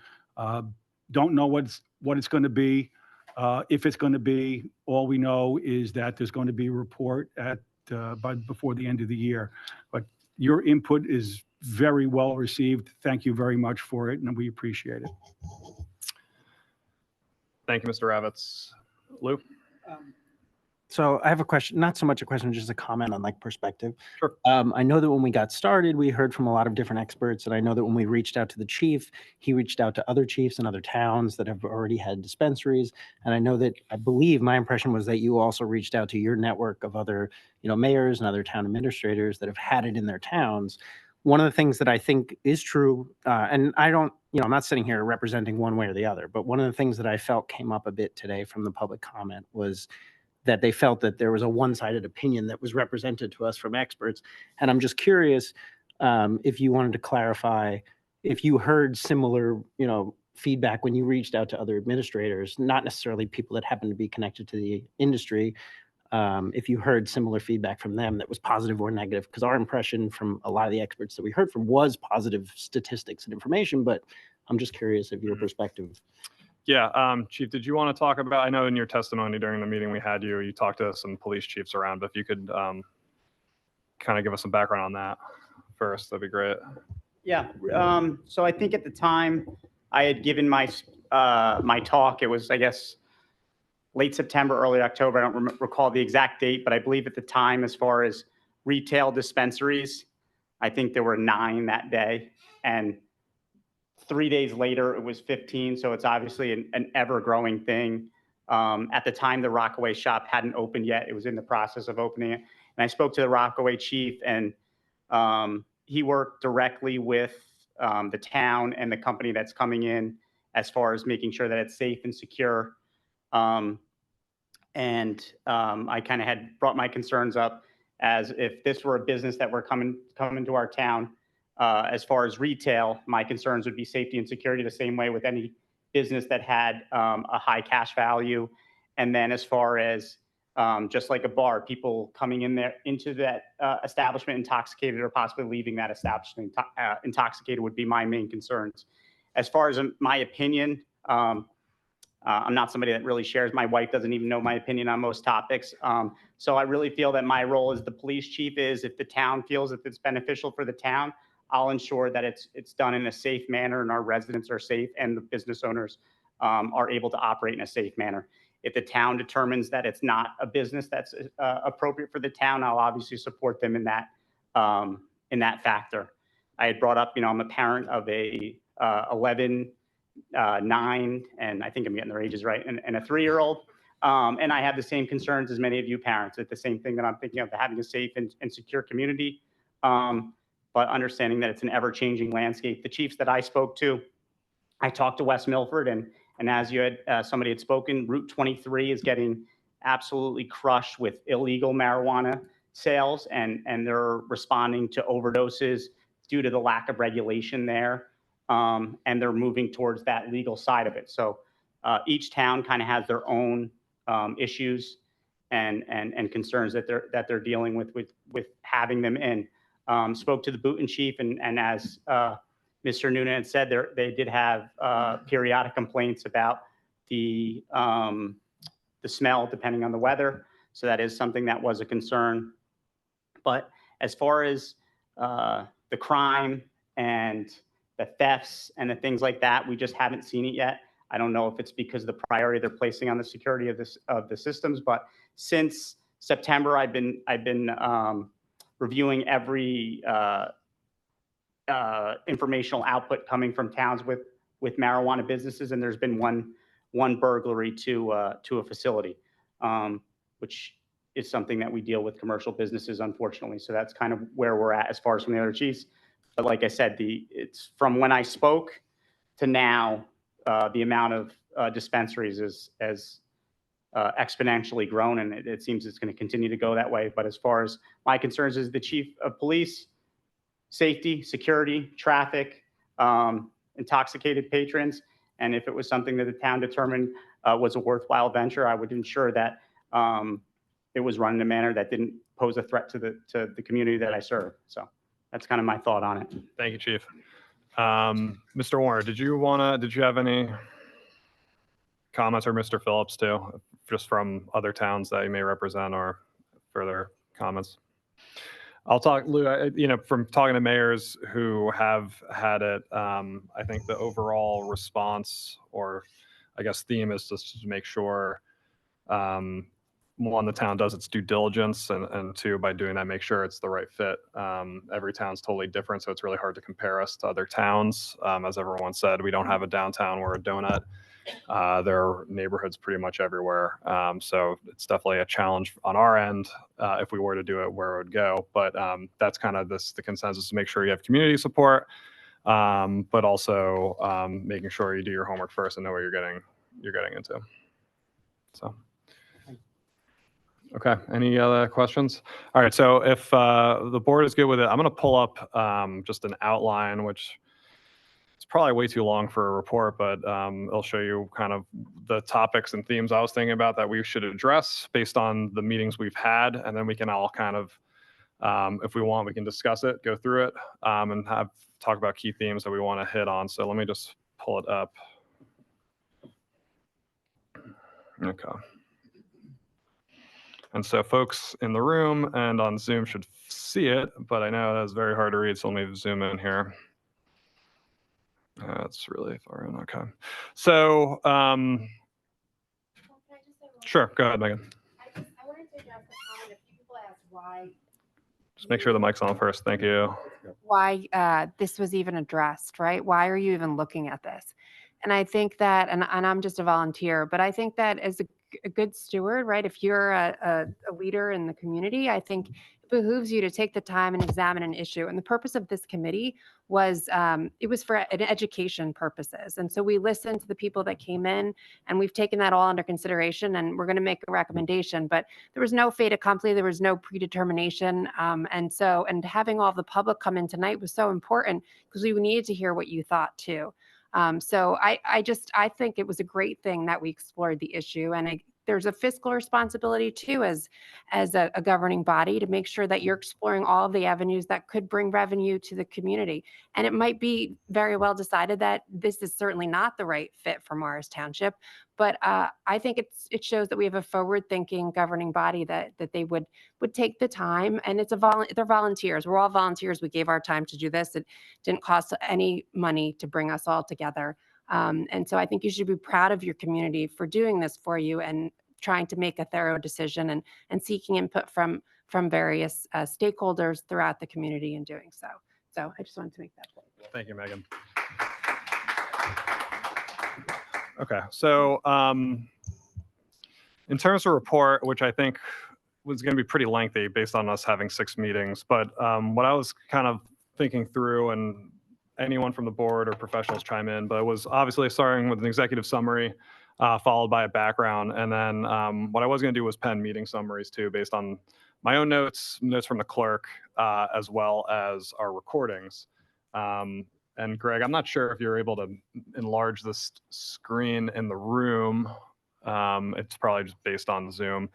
Don't know what it's going to be. If it's going to be, all we know is that there's going to be a report before the end of the year. But your input is very well received. Thank you very much for it, and we appreciate it. Thank you, Mr. Ravitz. Lou? So I have a question, not so much a question, just a comment on like perspective. Sure. I know that when we got started, we heard from a lot of different experts, and I know that when we reached out to the chief, he reached out to other chiefs in other towns that have already had dispensaries. And I know that, I believe my impression was that you also reached out to your network of other, mayors and other town administrators that have had it in their towns. One of the things that I think is true, and I don't, I'm not sitting here representing one way or the other, but one of the things that I felt came up a bit today from the public comment was that they felt that there was a one-sided opinion that was represented to us from experts. And I'm just curious if you wanted to clarify if you heard similar, feedback when you reached out to other administrators, not necessarily people that happen to be connected to the industry, if you heard similar feedback from them that was positive or negative, because our impression from a lot of the experts that we heard from was positive statistics and information, but I'm just curious of your perspective. Yeah, Chief, did you want to talk about, I know in your testimony during the meeting we had you talked to some police chiefs around, but if you could kind of give us some background on that first, that'd be great. Yeah, so I think at the time I had given my talk, it was, I guess, late September, early October. I don't recall the exact date, but I believe at the time, as far as retail dispensaries, I think there were 9 that day. And 3 days later, it was 15. So it's obviously an ever-growing thing. At the time, the Rockaway shop hadn't opened yet. It was in the process of opening it. And I spoke to the Rockaway chief, and he worked directly with the town and the company that's coming in as far as making sure that it's safe and secure. I kind of had brought my concerns up as if this were a business that were coming to our town. As far as retail, my concerns would be safety and security the same way with any business that had a high cash value. And then as far as just like a bar, people coming into that establishment intoxicated or possibly leaving that establishment intoxicated would be my main concerns. As far as my opinion, I'm not somebody that really shares. My wife doesn't even know my opinion on most topics. So I really feel that my role as the police chief is, if the town feels that it's beneficial for the town, I'll ensure that it's done in a safe manner and our residents are safe and the business owners are able to operate in a safe manner. If the town determines that it's not a business that's appropriate for the town, I'll obviously support them in that factor. I had brought up, I'm a parent of a 11, 9, and I think I'm getting their ages right, and a 3-year-old. And I have the same concerns as many of you parents. It's the same thing that I'm thinking of, having a safe and secure community. But understanding that it's an ever-changing landscape. The chiefs that I spoke to, I talked to West Milford, and as you had, somebody had spoken, Route 23 is getting absolutely crushed with illegal marijuana sales, and they're responding to overdoses due to the lack of regulation there, and they're moving towards that legal side of it. So each town kind of has their own issues and concerns that they're dealing with having them in. Spoke to the Booton chief, and as Mr. Noonan had said, they did have periodic complaints about the smell depending on the weather. So that is something that was a concern. But as far as the crime and the thefts and the things like that, we just haven't seen it yet. I don't know if it's because of the priority they're placing on the security of the systems, but since September, I've been reviewing every informational output coming from towns with marijuana businesses, and there's been one burglary to a facility, which is something that we deal with commercial businesses, unfortunately. So that's kind of where we're at as far as from the other chiefs. But like I said, it's from when I spoke to now, the amount of dispensaries has exponentially grown, and it seems it's going to continue to go that way. But as far as my concerns is the chief of police, safety, security, traffic, intoxicated patrons, and if it was something that the town determined was a worthwhile venture, I would ensure that it was run in a manner that didn't pose a threat to the community that I serve. So that's kind of my thought on it. Thank you, Chief. Mr. Warner, did you have any comments, or Mr. Phillips too, just from other towns that you may represent, or further comments? I'll talk, Lou, from talking to mayors who have had it, I think the overall response, or I guess theme, is just to make sure, one, the town does its due diligence, and two, by doing that, make sure it's the right fit. Every town's totally different, so it's really hard to compare us to other towns. As everyone said, we don't have a downtown, we're a donut. There are neighborhoods pretty much everywhere. So it's definitely a challenge on our end if we were to do it, where it would go. But that's kind of the consensus, to make sure you have community support, but also making sure you do your homework first and know what you're getting into. So. Okay, any other questions? All right, so if the board is good with it, I'm going to pull up just an outline, which it's probably way too long for a report, but it'll show you kind of the topics and themes I was thinking about that we should address based on the meetings we've had, and then we can all kind of, if we want, we can discuss it, go through it, and talk about key themes that we want to hit on. So let me just pull it up. Okay. And so folks in the room and on Zoom should see it, but I know that's very hard to read, so let me zoom in here. That's really far in. Okay. So, sure, go ahead, Megan. I wanted to address the comment. A few people asked why. Just make sure the mic's on first. Thank you. Why this was even addressed, right? Why are you even looking at this? And I think that, and I'm just a volunteer, but I think that as a good steward, right? If you're a leader in the community, I think it behooves you to take the time and examine an issue. And the purpose of this committee was, it was for an education purposes. And so we listened to the people that came in, and we've taken that all under consideration, and we're going to make a recommendation. But there was no fait accompli, there was no predetermination. And having all the public come in tonight was so important, because we needed to hear what you thought too. So I think it was a great thing that we explored the issue, and there's a fiscal responsibility too, as a governing body, to make sure that you're exploring all of the avenues that could bring revenue to the community. And it might be very well decided that this is certainly not the right fit for Morris Township, but I think it shows that we have a forward-thinking governing body that they would take the time. And they're volunteers. We're all volunteers. We gave our time to do this. It didn't cost any money to bring us all together. And so I think you should be proud of your community for doing this for you and trying to make a thorough decision and seeking input from various stakeholders throughout the community in doing so. So I just wanted to make that point. Thank you, Megan. Okay, so in terms of report, which I think was going to be pretty lengthy based on us having 6 meetings, but what I was kind of thinking through, and anyone from the board or professionals chime in, but it was obviously starting with an executive summary, followed by a background. And then what I was going to do was pen meeting summaries too, based on my own notes from the clerk, as well as our recordings. And Greg, I'm not sure if you're able to enlarge this screen in the room. It's probably just based on Zoom.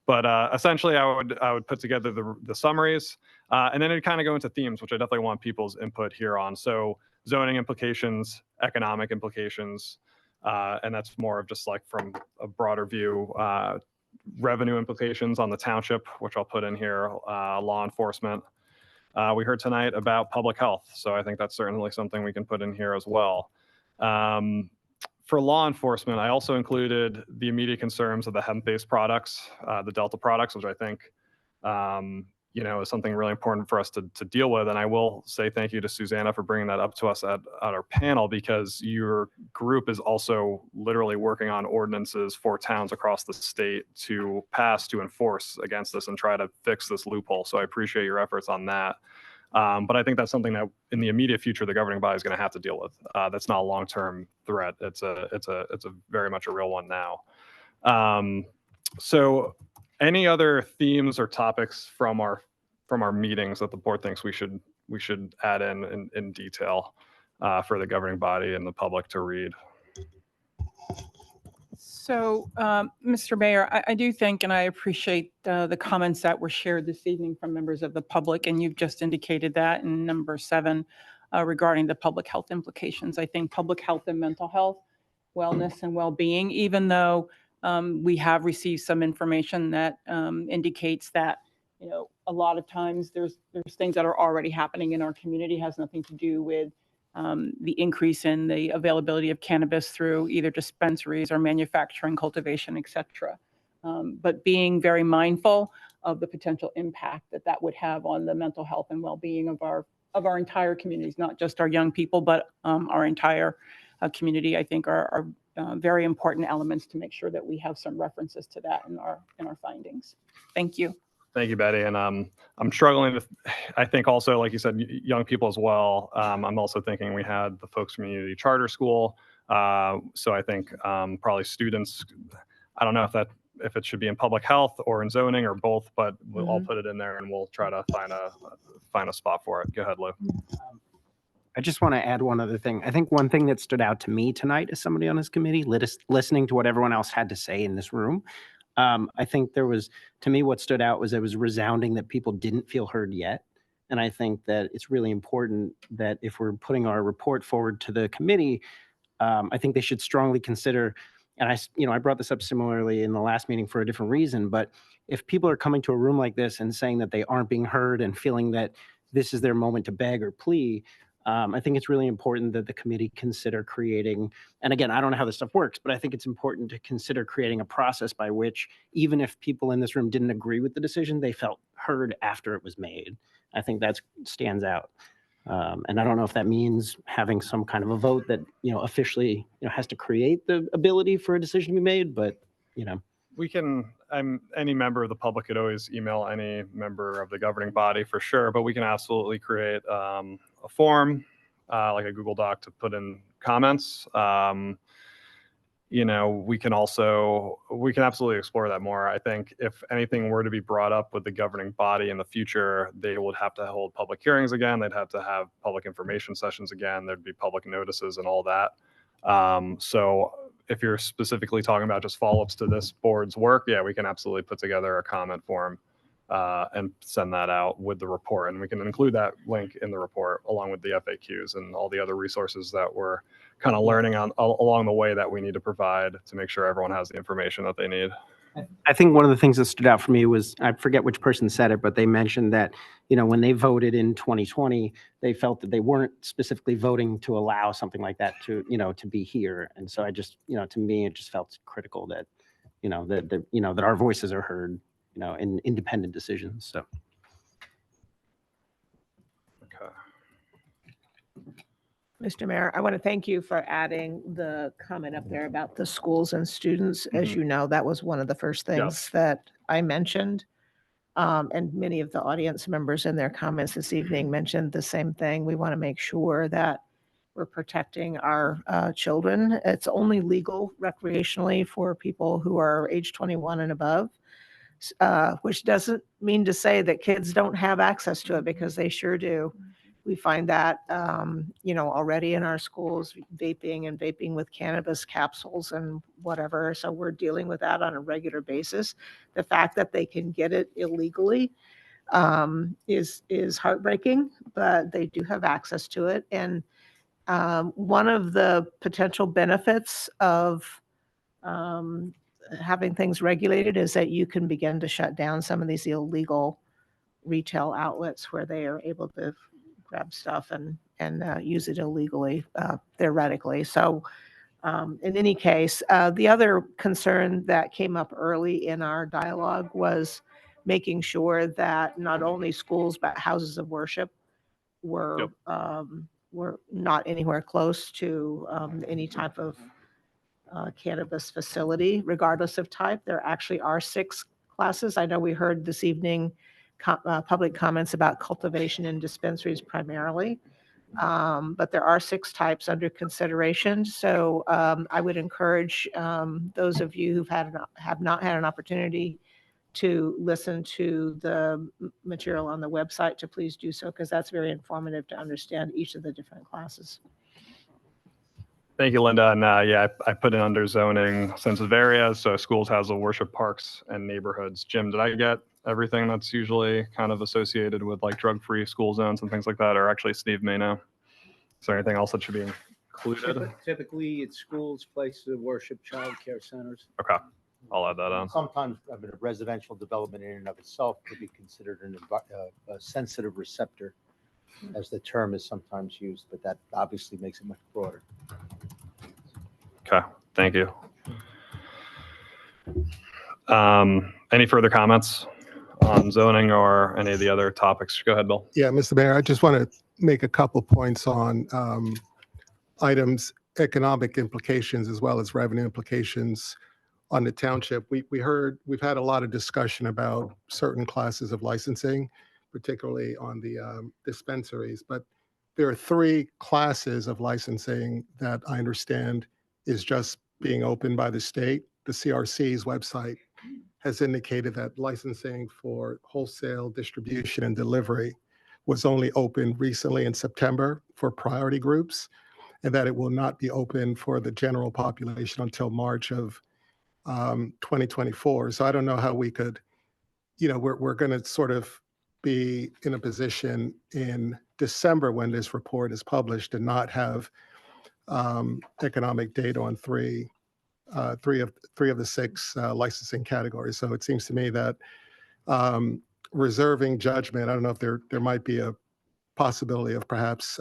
But essentially, I would put together the summaries, and then it'd kind of go into themes, which I definitely want people's input here on. So zoning implications, economic implications, and that's more of just like from a broader view, revenue implications on the township, which I'll put in here, law enforcement. We heard tonight about public health, so I think that's certainly something we can put in here as well. for law enforcement, I also included the immediate concerns of the hemp-based products, the Delta products, which I think, is something really important for us to deal with. And I will say thank you to Susanna for bringing that up to us at our panel, because your group is also literally working on ordinances for towns across the state to pass, to enforce against this and try to fix this loophole. So I appreciate your efforts on that. But I think that's something that in the immediate future, the governing body is going to have to deal with. That's not a long-term threat. It's a very much a real one now. So any other themes or topics from our meetings that the board thinks we should add in detail for the governing body and the public to read? So, Mr. Mayor, I do think, and I appreciate the comments that were shared this evening from members of the public, and you've just indicated that in number 7 regarding the public health implications. I think public health and mental health, wellness and well-being, even though we have received some information that indicates that, a lot of times there's things that are already happening in our community, has nothing to do with the increase in the availability of cannabis through either dispensaries or manufacturing, cultivation, et cetera. But being very mindful of the potential impact that would have on the mental health and well-being of our entire communities, not just our young people, but our entire community, I think are very important elements to make sure that we have some references to that in our findings. Thank you. Thank you, Betty. And I'm struggling with, I think also, like you said, young people as well. I'm also thinking we had the folks from Unity Charter School. So I think probably students, I don't know if it should be in public health or in zoning or both, but we'll all put it in there and we'll try to find a spot for it. Go ahead, Lou. I just want to add one other thing. I think one thing that stood out to me tonight as somebody on this committee, listening to what everyone else had to say in this room, I think to me, what stood out was it was resounding that people didn't feel heard yet. And I think that it's really important that if we're putting our report forward to the committee, I think they should strongly consider, and I brought this up similarly in the last meeting for a different reason, but if people are coming to a room like this and saying that they aren't being heard and feeling that this is their moment to beg or plea, I think it's really important that the committee consider creating, and again, I don't know how this stuff works, but I think it's important to consider creating a process by which, even if people in this room didn't agree with the decision, they felt heard after it was made. I think that stands out. And I don't know if that means having some kind of a vote that, officially, has to create the ability for a decision to be made, but, We can, any member of the public could always email any member of the governing body for sure, but we can absolutely create a form, like a Google Doc to put in comments. We can absolutely explore that more. I think if anything were to be brought up with the governing body in the future, they would have to hold public hearings again. They'd have to have public information sessions again. There'd be public notices and all that. So if you're specifically talking about just follow-ups to this board's work, yeah, we can absolutely put together a comment form and send that out with the report. And we can include that link in the report along with the FAQs and all the other resources that we're kind of learning along the way that we need to provide to make sure everyone has the information that they need. I think one of the things that stood out for me was, I forget which person said it, but they mentioned that, when they voted in 2020, they felt that they weren't specifically voting to allow something like that to be here. And so I just, to me, it just felt critical that, that our voices are heard, in independent decisions. So. Okay. Mr. Mayor, I want to thank you for adding the comment up there about the schools and students. As you know, that was one of the first things that I mentioned. And many of the audience members in their comments this evening mentioned the same thing. We want to make sure that we're protecting our children. It's only legal recreationally for people who are age 21 and above, which doesn't mean to say that kids don't have access to it, because they sure do. We find that, already in our schools, vaping with cannabis capsules and whatever. So we're dealing with that on a regular basis. The fact that they can get it illegally is heartbreaking, but they do have access to it. And one of the potential benefits of having things regulated is that you can begin to shut down some of these illegal retail outlets where they are able to grab stuff and use it illegally, theoretically. So In any case, the other concern that came up early in our dialogue was making sure that not only schools but houses of worship were not anywhere close to any type of cannabis facility, regardless of type. There actually are 6 classes. I know we heard this evening public comments about cultivation and dispensaries primarily. But there are 6 types under consideration. So I would encourage those of you who've have not had an opportunity to listen to the material on the website to please do so, because that's very informative to understand each of the different classes. Thank you, Linda. And yeah, I put in under zoning sensitive areas, so schools, houses of worship, parks, and neighborhoods. Jim, did I get everything that's usually kind of associated with like drug-free school zones and things like that? Or actually, Steve may know. Is there anything else that should be included? Typically, it's schools, places of worship, childcare centers. Okay, I'll add that on. Sometimes, I mean, a residential development in and of itself could be considered a sensitive receptor, as the term is sometimes used, but that obviously makes it much broader. Okay, thank you. Any further comments on zoning or any of the other topics? Go ahead, Bill. Yeah, Mr. Mayor, I just want to make a couple points on items, economic implications as well as revenue implications on the township. We've had a lot of discussion about certain classes of licensing, particularly on the dispensaries, but there are 3 classes of licensing that I understand is just being opened by the state. The CRC's website has indicated that licensing for wholesale distribution and delivery was only open recently in September for priority groups, and that it will not be open for the general population until March of 2024. So I don't know how we could, we're going to sort of be in a position in December when this report is published and not have economic data on three of the 6 licensing categories. So it seems to me that reserving judgment, I don't know if there might be a possibility of perhaps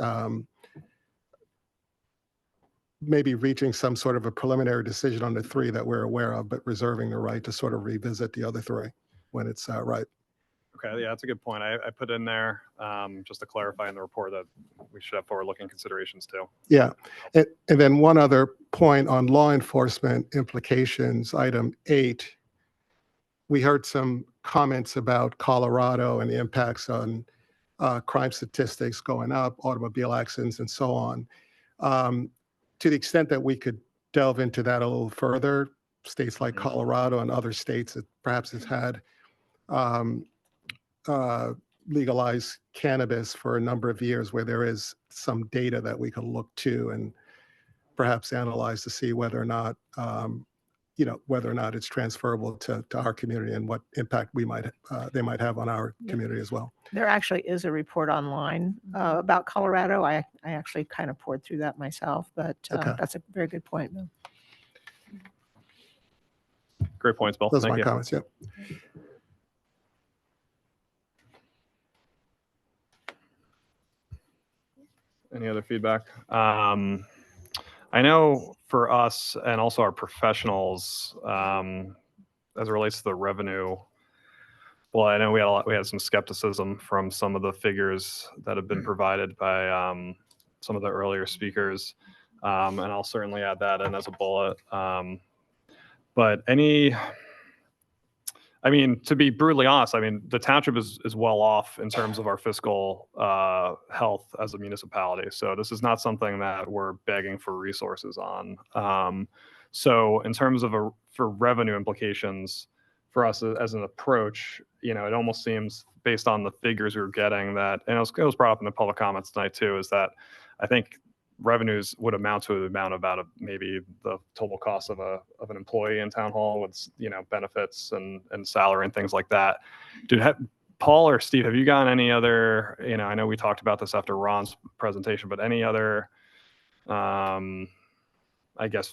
maybe reaching some sort of a preliminary decision on the 3 that we're aware of, but reserving the right to sort of revisit the other 3 when it's right. Okay, yeah, that's a good point. I put in there just to clarify in the report that we should have forward-looking considerations too. Yeah, and then one other point on law enforcement implications, item 8. We heard some comments about Colorado and the impacts on crime statistics going up, automobile accidents, and so on. To the extent that we could delve into that a little further, states like Colorado and other states that perhaps has had legalized cannabis for a number of years, where there is some data that we can look to and perhaps analyze to see whether or not it's transferable to our community and what impact they might have on our community as well. There actually is a report online about Colorado. I actually kind of poured through that myself, but that's a very good point, Bill. Great points, Bill. Those are Thank my you. comments, yeah. Any other feedback? I know for us and also our professionals, as it relates to the revenue, well, I know we had some skepticism from some of the figures that have been provided by some of the earlier speakers, and I'll certainly add that in as a bullet. But to be brutally honest, the township is well off in terms of our fiscal health as a municipality. So this is not something that we're begging for resources on. So in terms of for revenue implications for us as an approach, it almost seems based on the figures we were getting that, and it was brought up in the public comments tonight too, is that I think revenues would amount to the amount about maybe the total cost of an employee in town hall with benefits and salary and things like that. Paul or Steve, have you gotten any other, I know we talked about this after Ron's presentation, but any other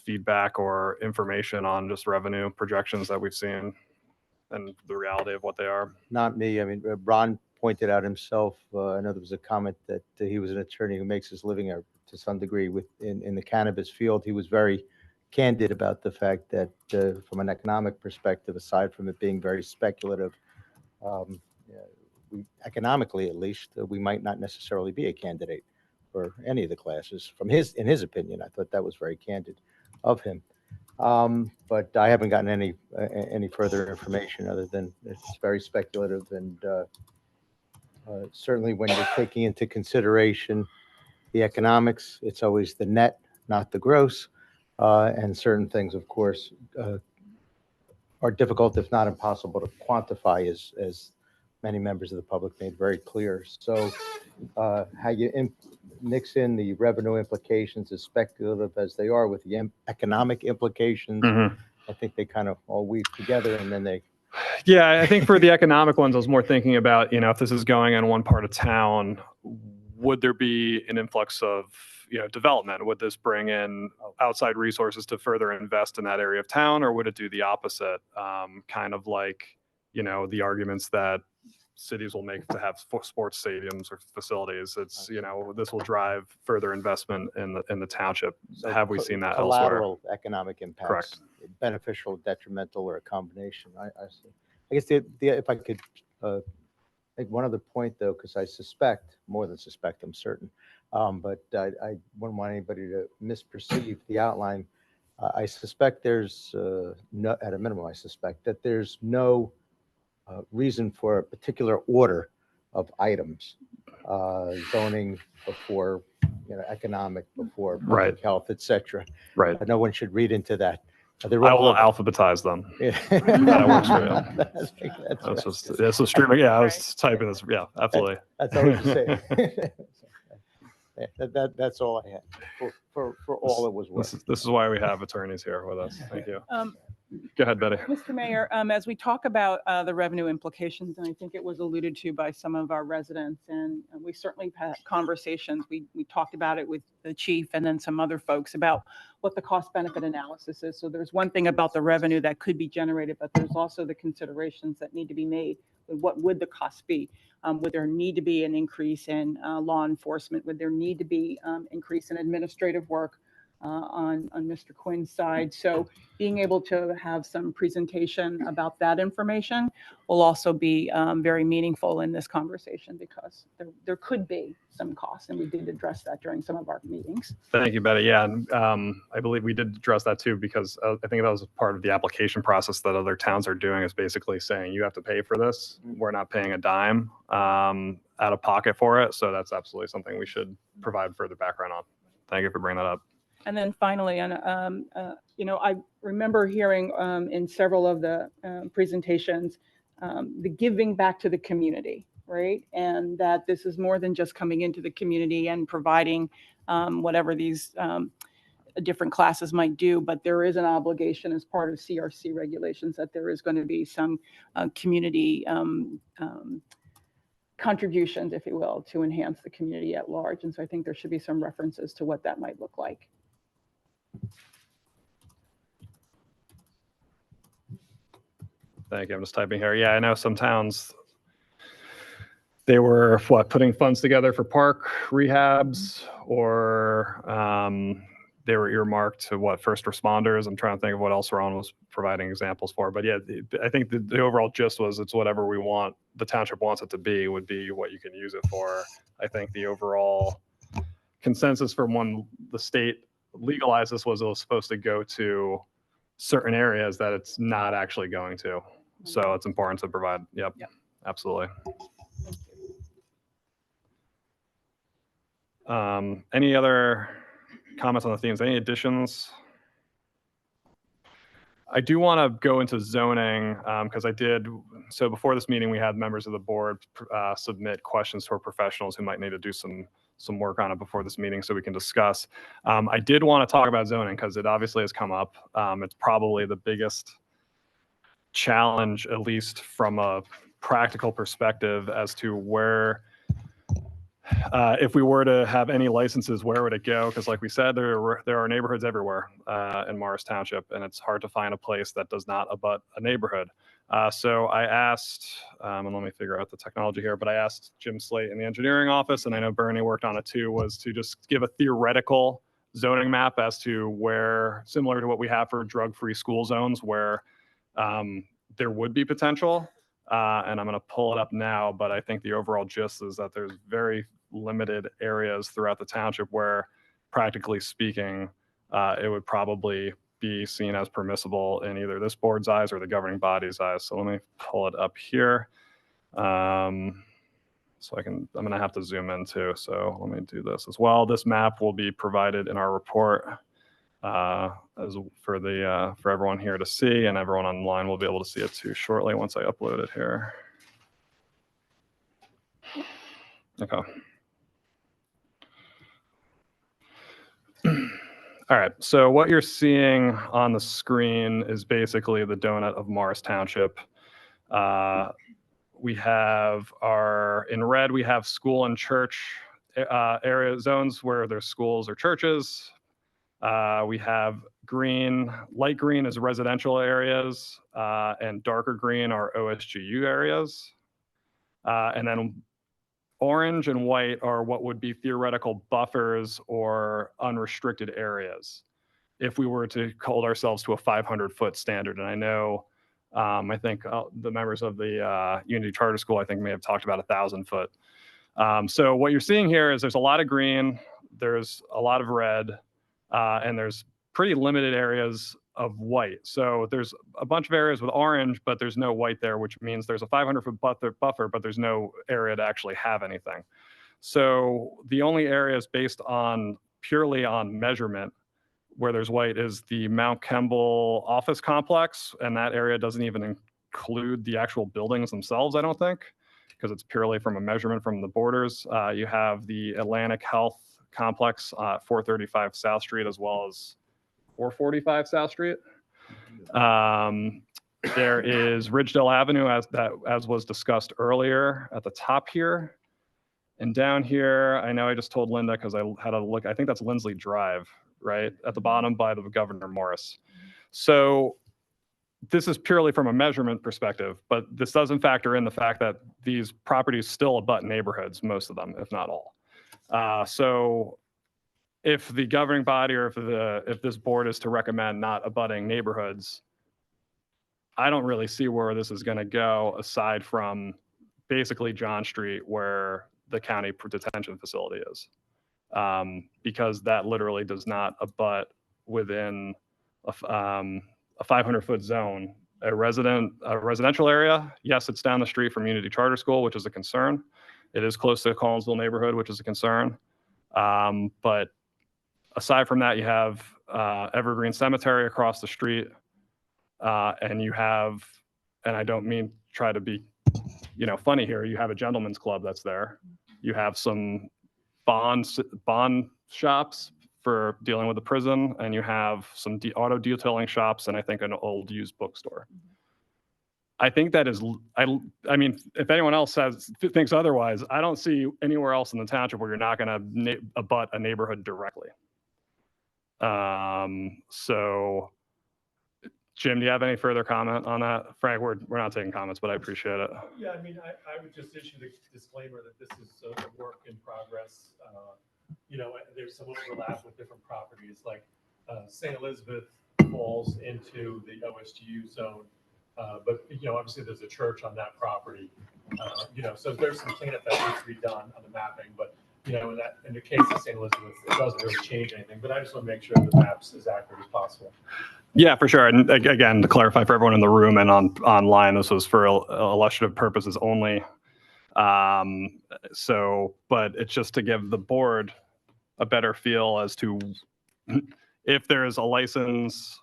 feedback or information on just revenue projections that we've seen and the reality of what they are? Not me. Ron pointed out himself, I know there was a comment that he was an attorney who makes his living to some degree in the cannabis field. He was very candid about the fact that from an economic perspective, aside from it being very speculative, yeah, economically at least, we might not necessarily be a candidate for any of the classes. In his opinion, I thought that was very candid of him. But I haven't gotten any further information other than it's very speculative, and certainly when you're taking into consideration the economics, it's always the net, not the gross, and certain things, of course, are difficult, if not impossible, to quantify, as many members of the public made very clear. So how you mix in the revenue implications, as speculative as they are, with the economic implications, I think they kind of all weave together, and then they... Yeah, I think for the economic ones, I was more thinking about, if this is going in one part of town, would there be an influx of, development? Would this bring in outside resources to further invest in that area of town, or would it do the opposite? Kind of like, the arguments that cities will make to have sports stadiums or facilities. It's, this will drive further investment in the township. So have we seen that collateral elsewhere? economic impacts? Correct. Beneficial, detrimental, or a combination? I see. I guess if I could make one other point, though, because I suspect, more than suspect, I'm certain, but I wouldn't want anybody to misperceive the outline. I suspect there's, at a minimum, I suspect that there's no reason for a particular order of items, zoning before, economic before public Right. health, et cetera. Right. No one should read into that. I will alphabetize them. Yeah. That works for you. That's That's what streaming. Yeah, I was typing this. Yeah, absolutely. That's all you say. That's all I had for all it was worth. This is why we have attorneys here with us. Thank you. Go ahead, Betty. Mr. Mayor, as we talk about the revenue implications, and I think it was alluded to by some of our residents, and we certainly had conversations. We talked about it with the chief and then some other folks about what the cost benefit analysis is. So there's one thing about the revenue that could be generated, but there's also the considerations that need to be made. What would the cost be? Would there need to be an increase in law enforcement? Would there need to be increase in administrative work on Mr. Quinn's side? So being able to have some presentation about that information will also be very meaningful in this conversation, because there could be some costs, and we did address that during some of our meetings. Thank you, Betty. Yeah, and I believe we did address that too, because I think that was part of the application process that other towns are doing, is basically saying you have to pay for this. We're not paying a dime out of pocket for it. So that's absolutely something we should provide further background on. Thank you for bringing that up. And then finally, and I remember hearing in several of the presentations, the giving back to the community, right? And that this is more than just coming into the community and providing whatever these different classes might do, but there is an obligation as part of CRC regulations that there is going to be some community contributions, if you will, to enhance the community at large. And so I think there should be some references to what that might look like. Thank you. I'm just typing here. Yeah, I know some towns, they were putting funds together for park rehabs, or they were earmarked to first responders. I'm trying to think of what else Ron was providing examples for. But yeah, I think the overall gist was it's whatever we want, the township wants it to be, would be what you can use it for. I think the overall consensus from when the state legalized this was it was supposed to go to certain areas that it's not actually going to. So it's important to provide. Yep. Absolutely. Any other comments on the themes? Any additions? I do want to go into zoning because so before this meeting, we had members of the board submit questions to our professionals who might need to do some work on it before this meeting so we can discuss. I did want to talk about zoning because it obviously has come up. It's probably the biggest challenge, at least from a practical perspective, as to where, if we were to have any licenses, where would it go? Because like we said, there are neighborhoods everywhere in Morris Township, and it's hard to find a place that does not abut a neighborhood. So I asked, and let me figure out the technology here, but I asked Jim Slate in the engineering office, and I know Bernie worked on it too, was to just give a theoretical zoning map as to where, similar to what we have for drug-free school zones, where there would be potential. And I'm going to pull it up now, but I think the overall gist is that there's very limited areas throughout the township where, practically speaking, it would probably be seen as permissible in either this board's eyes or the governing body's eyes. So let me pull it up here. So I'm going to have to zoom in too. So let me do this as well. This map will be provided in our report as for everyone here to see, and everyone online will be able to see it too shortly once I upload it here. Okay. All right, so what you're seeing on the screen is basically the donut of Morris Township. We have in red, we have school and church area zones where there's schools or churches. We have green, light green is residential areas, and darker green are OSGU areas. And then orange and white are what would be theoretical buffers or unrestricted areas if we were to hold ourselves to a 500-foot standard. And I know, I think the members of the Unity Charter School, I think, may have talked about 1,000-foot. So what you're seeing here is there's a lot of green, there's a lot of red, and there's pretty limited areas of white. So there's a bunch of areas with orange, but there's no white there, which means there's a 500-foot buffer, but there's no area to actually have anything. So the only areas based purely on measurement where there's white is the Mount Kemble office complex, and that area doesn't even include the actual buildings themselves, I don't think, because it's purely from a measurement from the borders. You have the Atlantic Health complex, 435 South Street, as well as 445 South Street. There is Ridgedale Avenue, as was discussed earlier, at the top here. And down here, I know I just told Linda because I had a look, I think that's Lindsley Drive, right? At the bottom by the Governor Morris. So this is purely from a measurement perspective, but this doesn't factor in the fact that these properties still abut neighborhoods, most of them, if not all. So if the governing body or if this board is to recommend not abutting neighborhoods, I don't really see where this is going to go aside from basically John Street, where the county detention facility is, because that literally does not abut within a 500-foot zone. A residential area, yes, it's down the street from Unity Charter School, which is a concern. It is close to the Collinsville neighborhood, which is a concern. But aside from that, you have Evergreen Cemetery across the street, and you have, and I don't mean try to be, funny here. You have a gentleman's club that's there. You have some bond shops for dealing with the prison, and you have some auto detailing shops, and I think an old used bookstore. I think that is, I mean, if anyone else thinks otherwise, I don't see anywhere else in the township where you're not going to abut a neighborhood directly. So, Jim, do you have any further comment on that? Frank, we're not taking comments, but I appreciate it. Yeah, I mean, I would just issue the disclaimer that this is a work in progress. There's some overlap with different properties, like St. Elizabeth falls into the OSGU zone. But obviously there's a church on that property. So there's some cleanup that needs to be done on the mapping. But in the case of St. Elizabeth, it doesn't really change anything. But I just want to make sure the map's as accurate as possible. Yeah, for sure. And again, to clarify for everyone in the room and online, this was for illustrative purposes only. But it's just to give the board a better feel as to if there is a license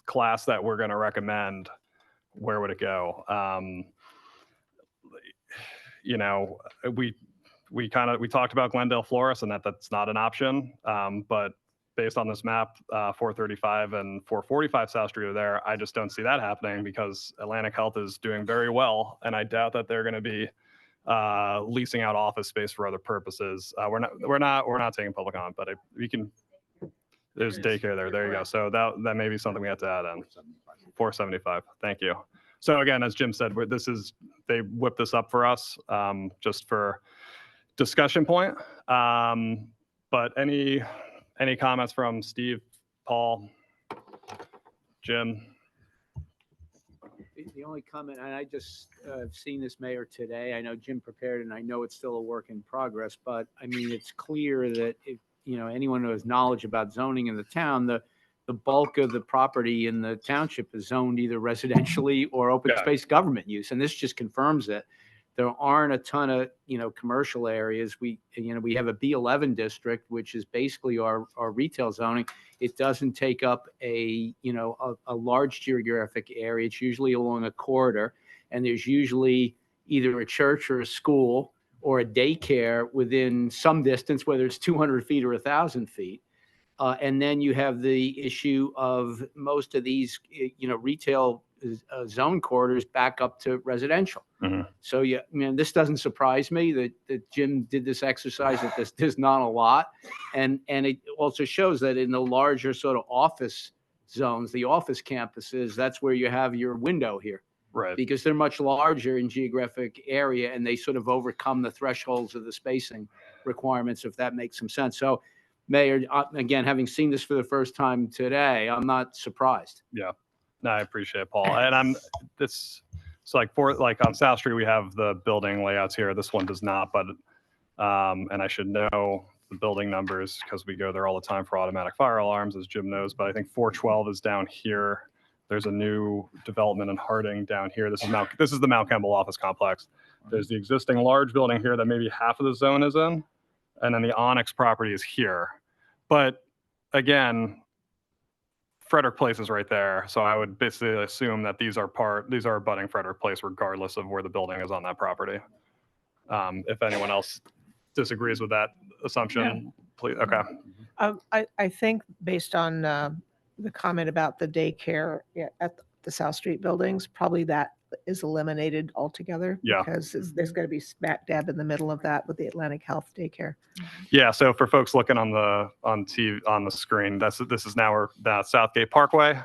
class that we're going to recommend, where would it go? We talked about Glendale Florist and that's not an option. But based on this map, 435 and 445 South Street are there. I just don't see that happening because Atlantic Health is doing very well, and I doubt that they're going to be leasing out office space for other purposes. We're not taking public comment, but we can. There's daycare there. There you go. So that may be something we have to add in. 475. Thank you. So again, as Jim said, they whipped this up for us just for discussion point. But any Any comments from Steve, Paul, Jim? The only comment, and I just have seen this mayor today. I know Jim prepared, and I know it's still a work in progress. But I mean, it's clear that if anyone who has knowledge about zoning in the town, the bulk of the property in the township is zoned either residentially or open space government use, and this just confirms it. There aren't a ton of commercial areas. We have a B11 district, which is basically our retail zoning. It doesn't take up a large geographic area. It's usually along a corridor, and there's usually either a church or a school or a daycare within some distance, whether it's 200 feet or 1,000 feet. And then you have the issue of most of these, retail zone corridors back up to residential. So this doesn't surprise me that Jim did this exercise. That there's not a lot, and it also shows that in the larger sort of office zones, the office campuses, that's where you have your window here, right? Because they're much larger in geographic area, and they sort of overcome the thresholds of the spacing requirements, if that makes some sense. So, Mayor, again, having seen this for the first time today, I'm not surprised. Yeah, no, I appreciate it, Paul. And so like on South Street, we have the building layouts here. This one does not, but and I should know the building numbers because we go there all the time for automatic fire alarms, as Jim knows. But I think 412 is down here. There's a new development in Harding down here. This is the Mount Campbell office complex. There's the existing large building here that maybe half of the zone is in. And then the Onyx property is here. But again, Frederick Place is right there. So I would basically assume that these are abutting Frederick Place regardless of where the building is on that property. If anyone else disagrees with that assumption, please. Okay. I think based on the comment about the daycare at the South Street buildings, probably that is eliminated altogether. Yeah. Because there's going to be smack dab in the middle of that with the Atlantic Health daycare. Yeah. So for folks looking on the screen, this is now that Southgate Parkway,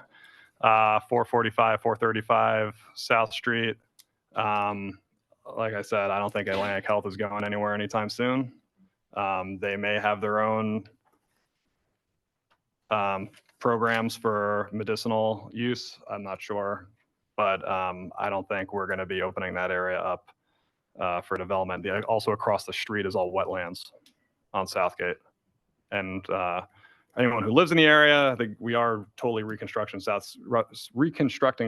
445, 435 South Street. Like I said, I don't think Atlantic Health is going anywhere anytime soon. They may have their own programs for medicinal use. I'm not sure. But I don't think we're going to be opening that area up for development. Also across the street is all wetlands on Southgate. And anyone who lives in the area, I think we are totally reconstructing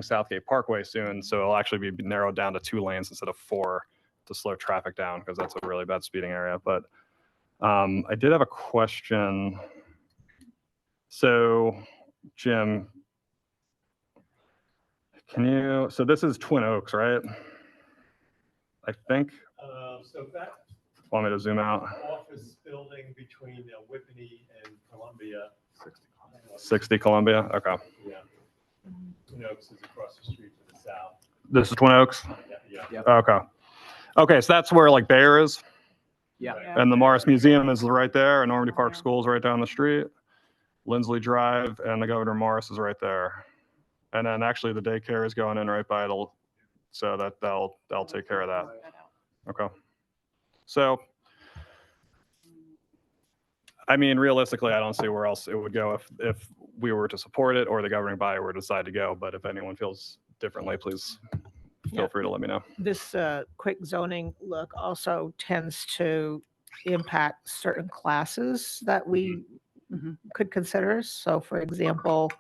Southgate Parkway soon. So it'll actually be narrowed down to 2 lanes instead of 4 to slow traffic down because that's a really bad speeding area. But I did have a question. So, Jim, so this is Twin Oaks, right? I think. So that. Want me to zoom out? Office building between Whippany and Columbia. 60 Columbia, okay. Yeah. Twin Oaks is across the street to the south. This is Twin Oaks? Yeah. Okay. Okay, so that's where like Bayer is? Yeah. And the Morris Museum is right there, and Normandy Park School is right down the street. Lindsley Drive and the Governor Morris is right there. And then actually the daycare is going in right by it, so they'll take care of that. Okay. So, I mean, realistically, I don't see where else it would go if we were to support it or the governing body were to decide to go. But if anyone feels differently, please feel free to let me know. This quick zoning look also tends to impact certain classes that we could consider. So, for example,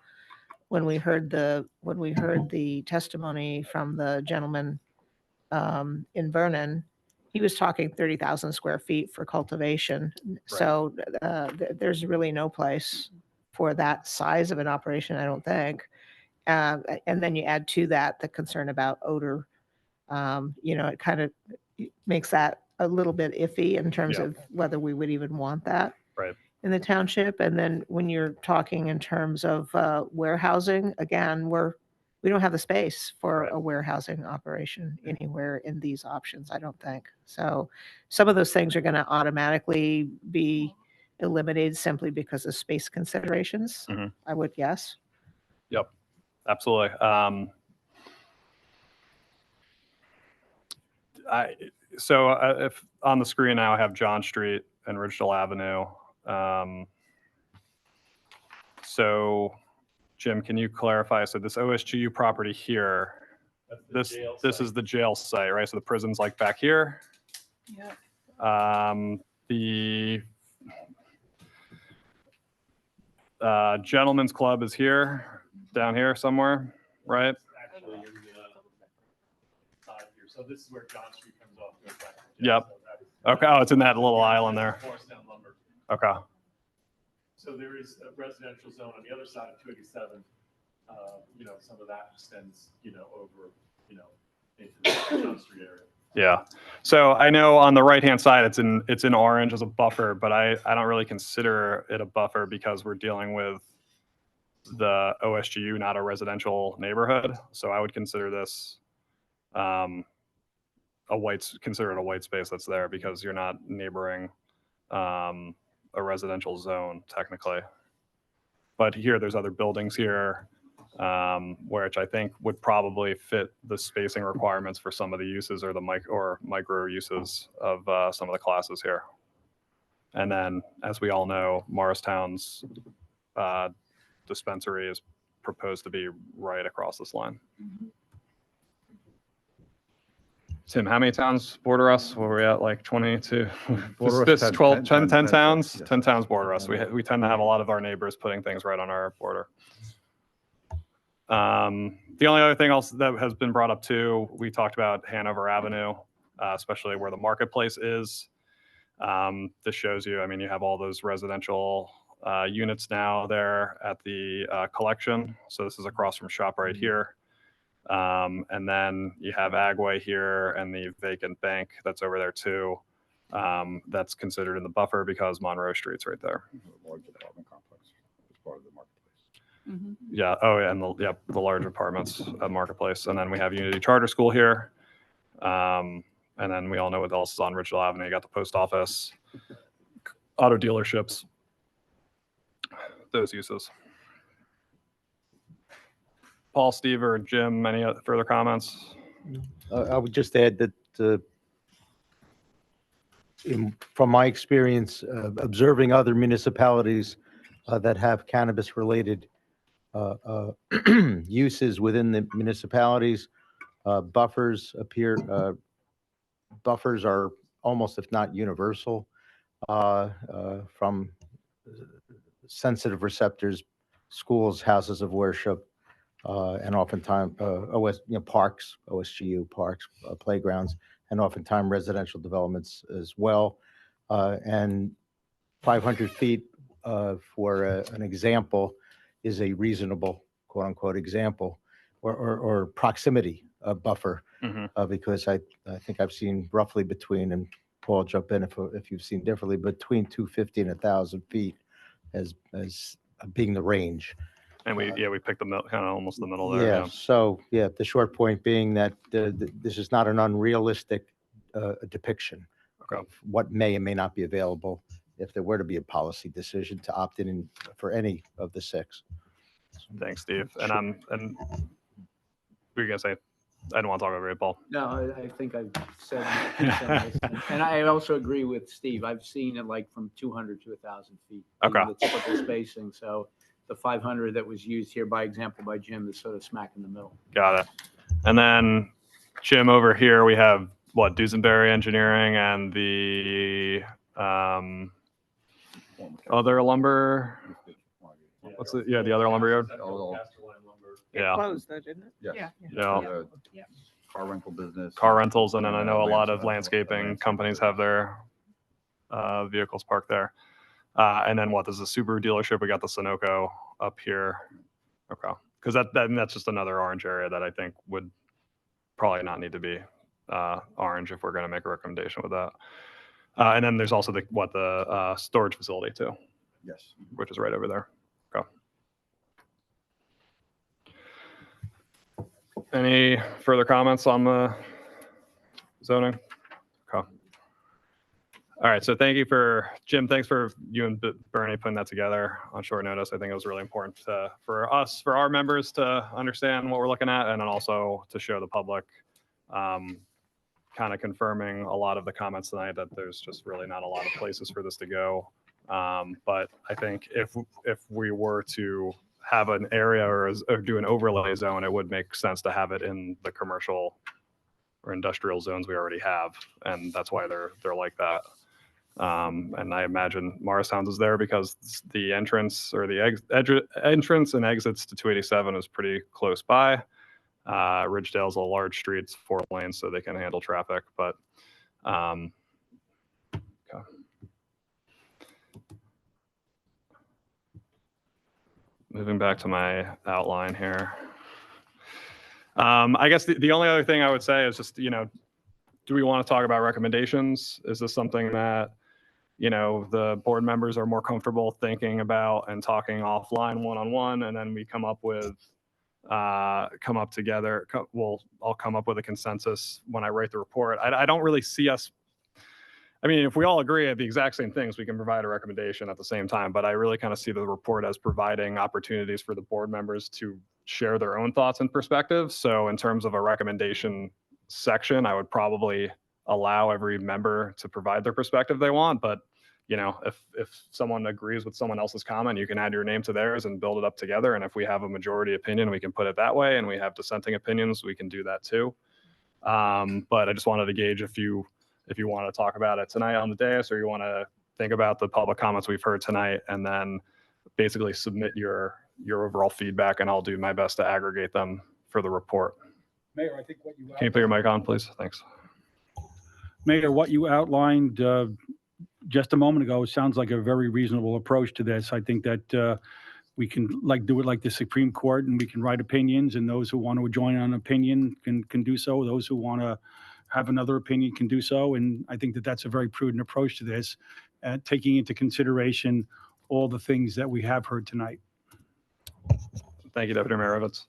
when we heard the testimony from the gentleman in Vernon, he was talking 30,000 square feet for cultivation. Right. So there's really no place for that size of an operation, I don't think. And then you add to that the concern about odor. It kind of makes that a little bit iffy in terms of whether we would even want that. Right. In the township. And then when you're talking in terms of warehousing, again, we don't have the space for a warehousing operation anywhere in these options, I don't think. So some of those things are going to automatically be eliminated simply because of space considerations, I would guess. Yep, absolutely. If on the screen now I have John Street and Ridgedale Avenue. So Jim, can you clarify? So this OSGU property here, this is the jail site, right? So the prison's like back here. Yeah. The gentleman's club is here, down here somewhere, right? Actually, in the side here. So this is where John Street comes off. Goes back to the Yep. jail. So that is- Okay. Oh, it's in that little island there. Morristown lumber. Okay. So there is a residential zone on the other side of 287. Some of that extends, over, into the John Street area. Yeah. So I know on the right-hand side, it's in orange as a buffer, but I don't really consider it a buffer because we're dealing with the OSGU, not a residential neighborhood. So I would consider this consider it a white space that's there because you're not neighboring a residential zone technically. But here, there's other buildings here, which I think would probably fit the spacing requirements for some of the uses or the micro uses of some of the classes here. And then, as we all know, Morristown's dispensary is proposed to be right across this line. Tim, how many towns border us? Were we at like 22? Border us This 10 12, 10 10 towns? yes. 10 towns border us. We tend to have a lot of our neighbors putting things right on our border. The only other thing else that has been brought up too, we talked about Hanover Avenue, especially where the marketplace is. This shows you, I mean, you have all those residential units now there at the collection. So this is across from ShopRite here. And then you have Agway here and the vacant bank that's over there too. That's considered in the buffer because Monroe Street's right there. Large apartment complex as part of the marketplace. Yeah. Oh, yeah. And the large apartments at Marketplace. And then we have Unity Charter School here. And then we all know what else is on Ridgeville Avenue. You got the post office, auto dealerships, those uses. Paul, Steve, or Jim, any further comments? I would just add that from my experience observing other municipalities that have cannabis-related uses within the municipalities, buffers are almost, if not universal, from sensitive receptors, schools, houses of worship, and oftentimes parks, OSGU parks, playgrounds, and oftentimes residential developments as well. And 500 feet for an example is a reasonable, quote unquote, example or proximity buffer, because I think I've seen roughly between, and Paul, jump in if you've seen differently, between 250 and 1,000 feet as being the range. And we picked the kind of almost the middle there. Yeah. So the short point being that this is not an unrealistic depiction of what may and may not be available if there were to be a policy decision to opt in for any of the six. Thanks, Steve. And we're gonna say, I don't want to talk over it, Paul. No, I think I've said some of this. And I also agree with Steve. I've seen it like from 200 to 1,000 feet. Okay. The typical spacing. So the 500 that was used here by example by Jim is sort of smack in the middle. Got it. And then Jim, over here we have what, Duesenberry Engineering and the other lumber. What's the other lumber yard? Yeah. Closed though, didn't it? Yes. Yeah. Car rental business. Car rentals, and then I know a lot of landscaping companies have their vehicles parked there. And then what? There's a Subaru dealership. We got the Sunoco up here. Okay, because that's just another orange area that I think would probably not need to be orange if we're going to make a recommendation with that. And then there's also the storage facility too. Yes. Which is right over there. Okay. Any further comments on the zoning? Okay. All right, so thank you Jim, thanks for you and Bernie putting that together on short notice. I think it was really important for our members to understand what we're looking at, and then also to show the public, kind of confirming a lot of the comments tonight that there's just really not a lot of places for this to go. But I think if we were to have an area or do an overlay zone, it would make sense to have it in the commercial or industrial zones we already have, and that's why they're like that. And I imagine Morristown's is there because the entrance or the entrance and exits to 287 is pretty close by. Ridgedale's a large street, it's 4 lanes, so they can handle traffic. But okay. Moving back to my outline here. I guess the only other thing I would say is just, do we want to talk about recommendations? Is this something that, the board members are more comfortable thinking about and talking offline one-on-one, and then we come up together. I'll come up with a consensus when I write the report. I don't really see us. I mean, if we all agree at the exact same things, we can provide a recommendation at the same time. But I really kind of see the report as providing opportunities for the board members to share their own thoughts and perspectives. So in terms of a recommendation section, I would probably allow every member to provide their perspective they want. But if someone agrees with someone else's comment, you can add your name to theirs and build it up together. And if we have a majority opinion, we can put it that way. And we have dissenting opinions, we can do that too. But I just wanted to gauge if you want to talk about it tonight on the dais, or you want to think about the public comments we've heard tonight, and then basically submit your overall feedback, and I'll do my best to aggregate them for the report. Mayor, I think what you Can you put your mic on, please? Thanks. Mayor, what you outlined just a moment ago sounds like a very reasonable approach to this. I think that we can do it like the Supreme Court, and we can write opinions, and those who want to join an opinion can do so. Those who want to have another opinion can do so. And I think that that's a very prudent approach to this, taking into consideration all the things that we have heard tonight. Thank you, Deputy Mayor Evans.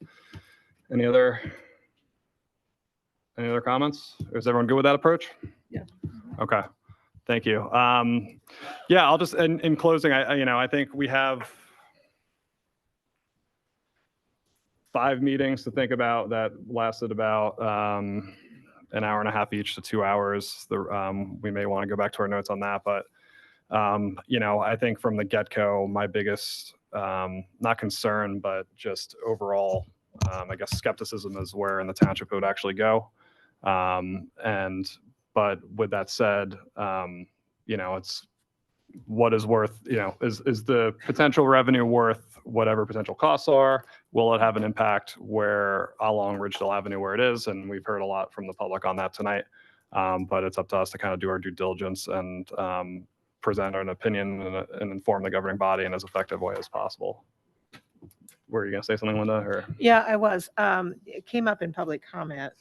Any other comments? Is everyone good with that approach? Yeah. Okay. Thank you. Yeah, I'll just, in closing, I think we have 5 meetings to think about that lasted about an hour and a half each to 2 hours. We may want to go back to our notes on that, but I think from the get-go, my biggest, not concern, but just overall, I guess skepticism is where in the township it would actually go. But with that said, it's what is worth, is the potential revenue worth whatever potential costs are? Will it have an impact along Ridgedale Avenue where it is? And we've heard a lot from the public on that tonight. But it's up to us to kind of do our due diligence and present an opinion and inform the governing body in as effective way as possible. Were you going to say something, Linda? Or? Yeah, I was. It came up in public comment,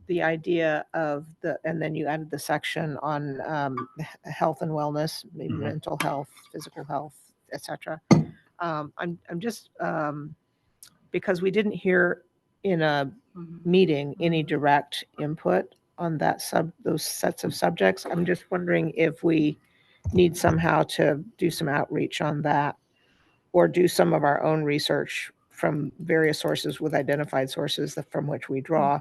the idea of and then you added the section on health and wellness, maybe mental health, physical health, etc. I'm just, because we didn't hear in a meeting any direct input on those sets of subjects. I'm just wondering if we need somehow to do some outreach on that, or do some of our own research from various sources with identified sources from which we draw.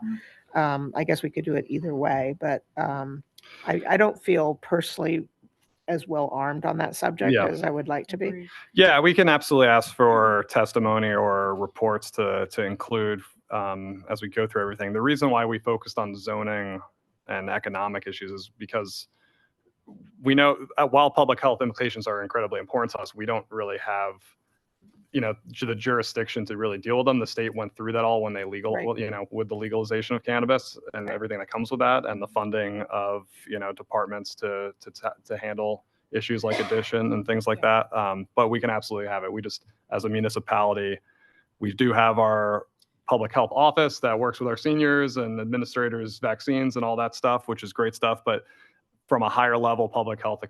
I guess we could do it either way, but I don't feel personally as well armed on that subject as I would like to be. Yeah, we can absolutely ask for testimony or reports to include as we go through everything. The reason why we focused on zoning and economic issues is because we know while public health implications are incredibly important to us, we don't really have the jurisdiction to really deal with them. The state went through that all when they with the legalization of cannabis and everything that comes with that, and the funding of departments to handle issues like addiction and things like that. But we can absolutely have it. We just, as a municipality, we do have our public health office that works with our seniors and administrators, vaccines and all that stuff, which is great stuff. But from a higher level public health,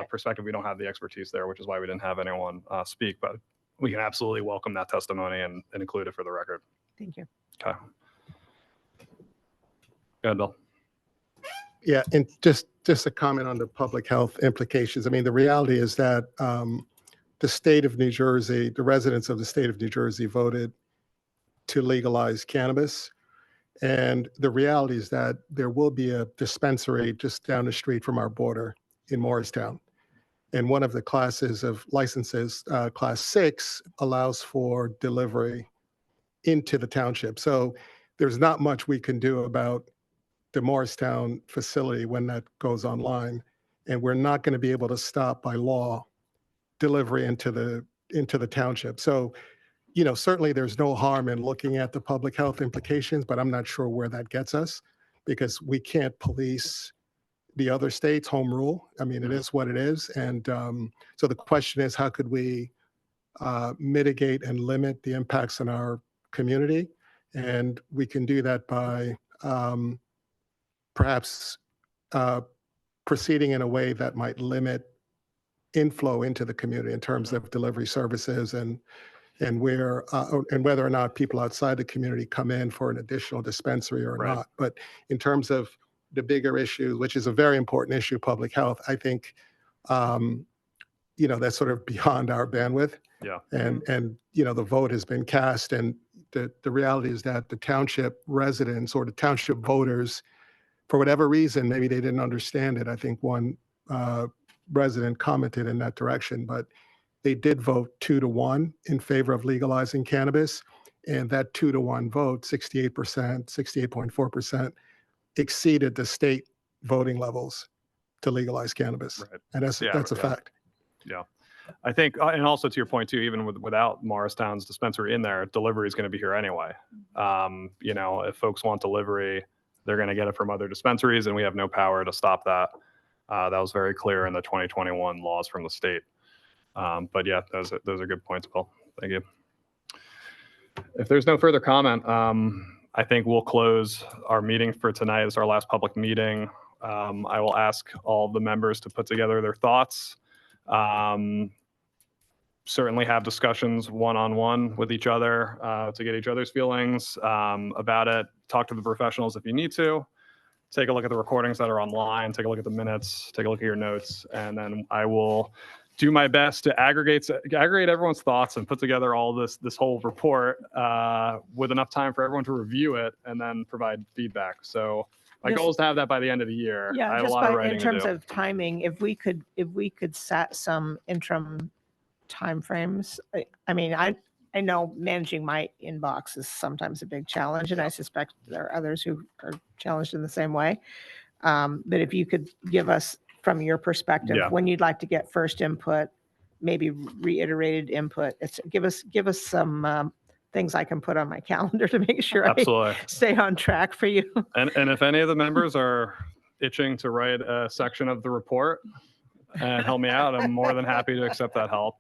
perspective, we don't have the expertise there, which is why we didn't have anyone speak. But we can absolutely welcome that testimony and include it for the record. Thank you. Okay. Go ahead, Bill. Yeah, and just a comment on the public health implications. I mean, the reality is that the state of New Jersey, the residents of the state of New Jersey voted to legalize cannabis. And the reality is that there will be a dispensary just down the street from our border in Morristown. And one of the classes of licenses, class 6, allows for delivery into the township. So there's not much we can do about the Morristown facility when that goes online. And we're not going to be able to stop by law delivery into the township. So, certainly there's no harm in looking at the public health implications, but I'm not sure where that gets us because we can't police the other states' home rule. I mean, it is what it is. And so the question is, how could we mitigate and limit the impacts in our community? And we can do that by perhaps proceeding in a way that might limit inflow into the community in terms of delivery services and where and whether or not people outside the community come in for an additional dispensary or not. But in terms of the bigger issue, which is a very important issue, public health, I think that's sort of beyond our bandwidth. Yeah. And the vote has been cast, and the reality is that the township residents or the township voters, for whatever reason, maybe they didn't understand it. I think one resident commented in that direction, but they did vote 2-1 in favor of legalizing cannabis. And that 2-1 vote, 68%, 68.4%, exceeded the state voting levels to legalize cannabis. Right. And that's a fact. Yeah. I think, and also to your point too, even without Morristown's dispensary in there, delivery is going to be here anyway. If folks want delivery, they're going to get it from other dispensaries, and we have no power to stop that. That was very clear in the 2021 laws from the state. But yeah, those are good points, Bill. Thank you. If there's no further comment, I think we'll close our meeting for tonight. It's our last public meeting. I will ask all the members to put together their thoughts. Certainly have discussions one-on-one with each other to get each other's feelings about it. Talk to the professionals if you need to. Take a look at the recordings that are online. Take a look at the minutes. Take a look at your notes, and then I will do my best to aggregate everyone's thoughts and put together all this whole report with enough time for everyone to review it and then provide feedback. So my goal is to have that by the end of the year. Yeah, I have a just lot of writing in terms to do. of timing, if we could set some interim timeframes. I mean, I know managing my inbox is sometimes a big challenge, and I suspect there are others who are challenged in the same way. But if you could give us, from your perspective, when you'd like to get first input, maybe reiterated input, give us some things I can put on my calendar to make sure I stay on track for you. And if any of the members are itching to write a section of the report and help me out, I'm more than happy to accept that help.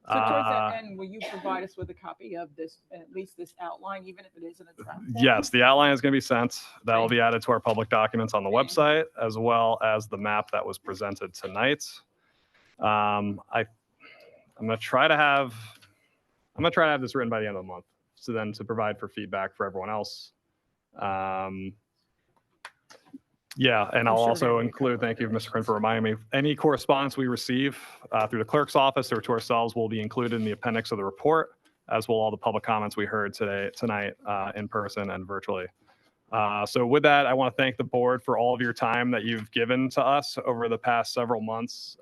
So towards that end, will you provide us with a copy of this, at least this outline, even if it isn't a draft? Yes, the outline is going to be sent. That will be added to our public documents on the website, as well as the map that was presented tonight. I'm going to try to have this written by the end of the month, so then to provide for feedback for everyone else. Yeah, and I'll also include, thank you, Mr. Quinn, for reminding me, any correspondence we receive through the clerk's office or to ourselves will be included in the appendix of the report, as will all the public comments we heard tonight in person and virtually. So with that, I want to thank the board for all of your time that you've given to us over the past several months.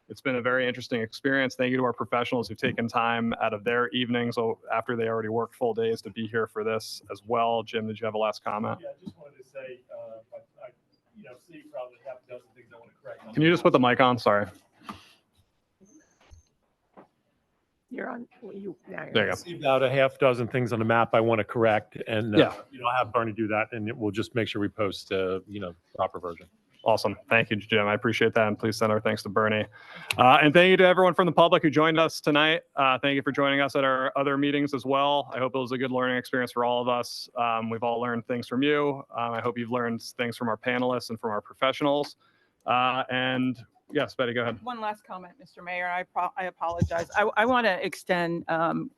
It's been a very interesting experience. Thank you to our professionals who've taken time out of their evenings after they already worked full days to be here for this as well. Jim, did you have a last comment? Yeah, I just wanted to say, Steve probably half a dozen things I want to correct. Can you just put the mic on? Sorry. You're on. There you go. About a half dozen things on the map I want to correct, and I'll have Bernie do that, and we'll just make sure we post proper version. Awesome. Thank you, Jim. I appreciate that. And please send our thanks to Bernie. And thank you to everyone from the public who joined us tonight. Thank you for joining us at our other meetings as well. I hope it was a good learning experience for all of us. We've all learned things from you. I hope you've learned things from our panelists and from our professionals. And yes, Betty, go ahead. One last comment, Mr. Mayor. I apologize. I want to extend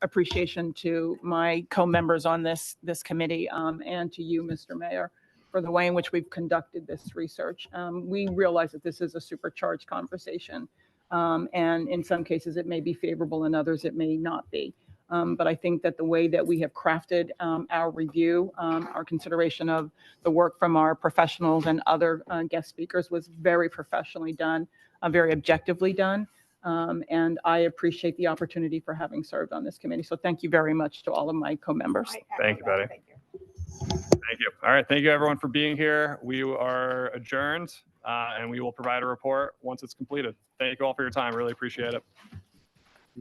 appreciation to my co-members on this committee and to you, Mr. Mayor, for the way in which we've conducted this research. We realize that this is a supercharged conversation, and in some cases it may be favorable, in others it may not be. But I think that the way that we have crafted our review, our consideration of the work from our professionals and other guest speakers was very professionally done, very objectively done. And I appreciate the opportunity for having served on this committee. So thank you very much to all of my co-members. Thank you, Betty. Thank you. All right. Thank you, everyone, for being here. We are adjourned, and we will provide a report once it's completed. Thank you all for your time. Really appreciate it.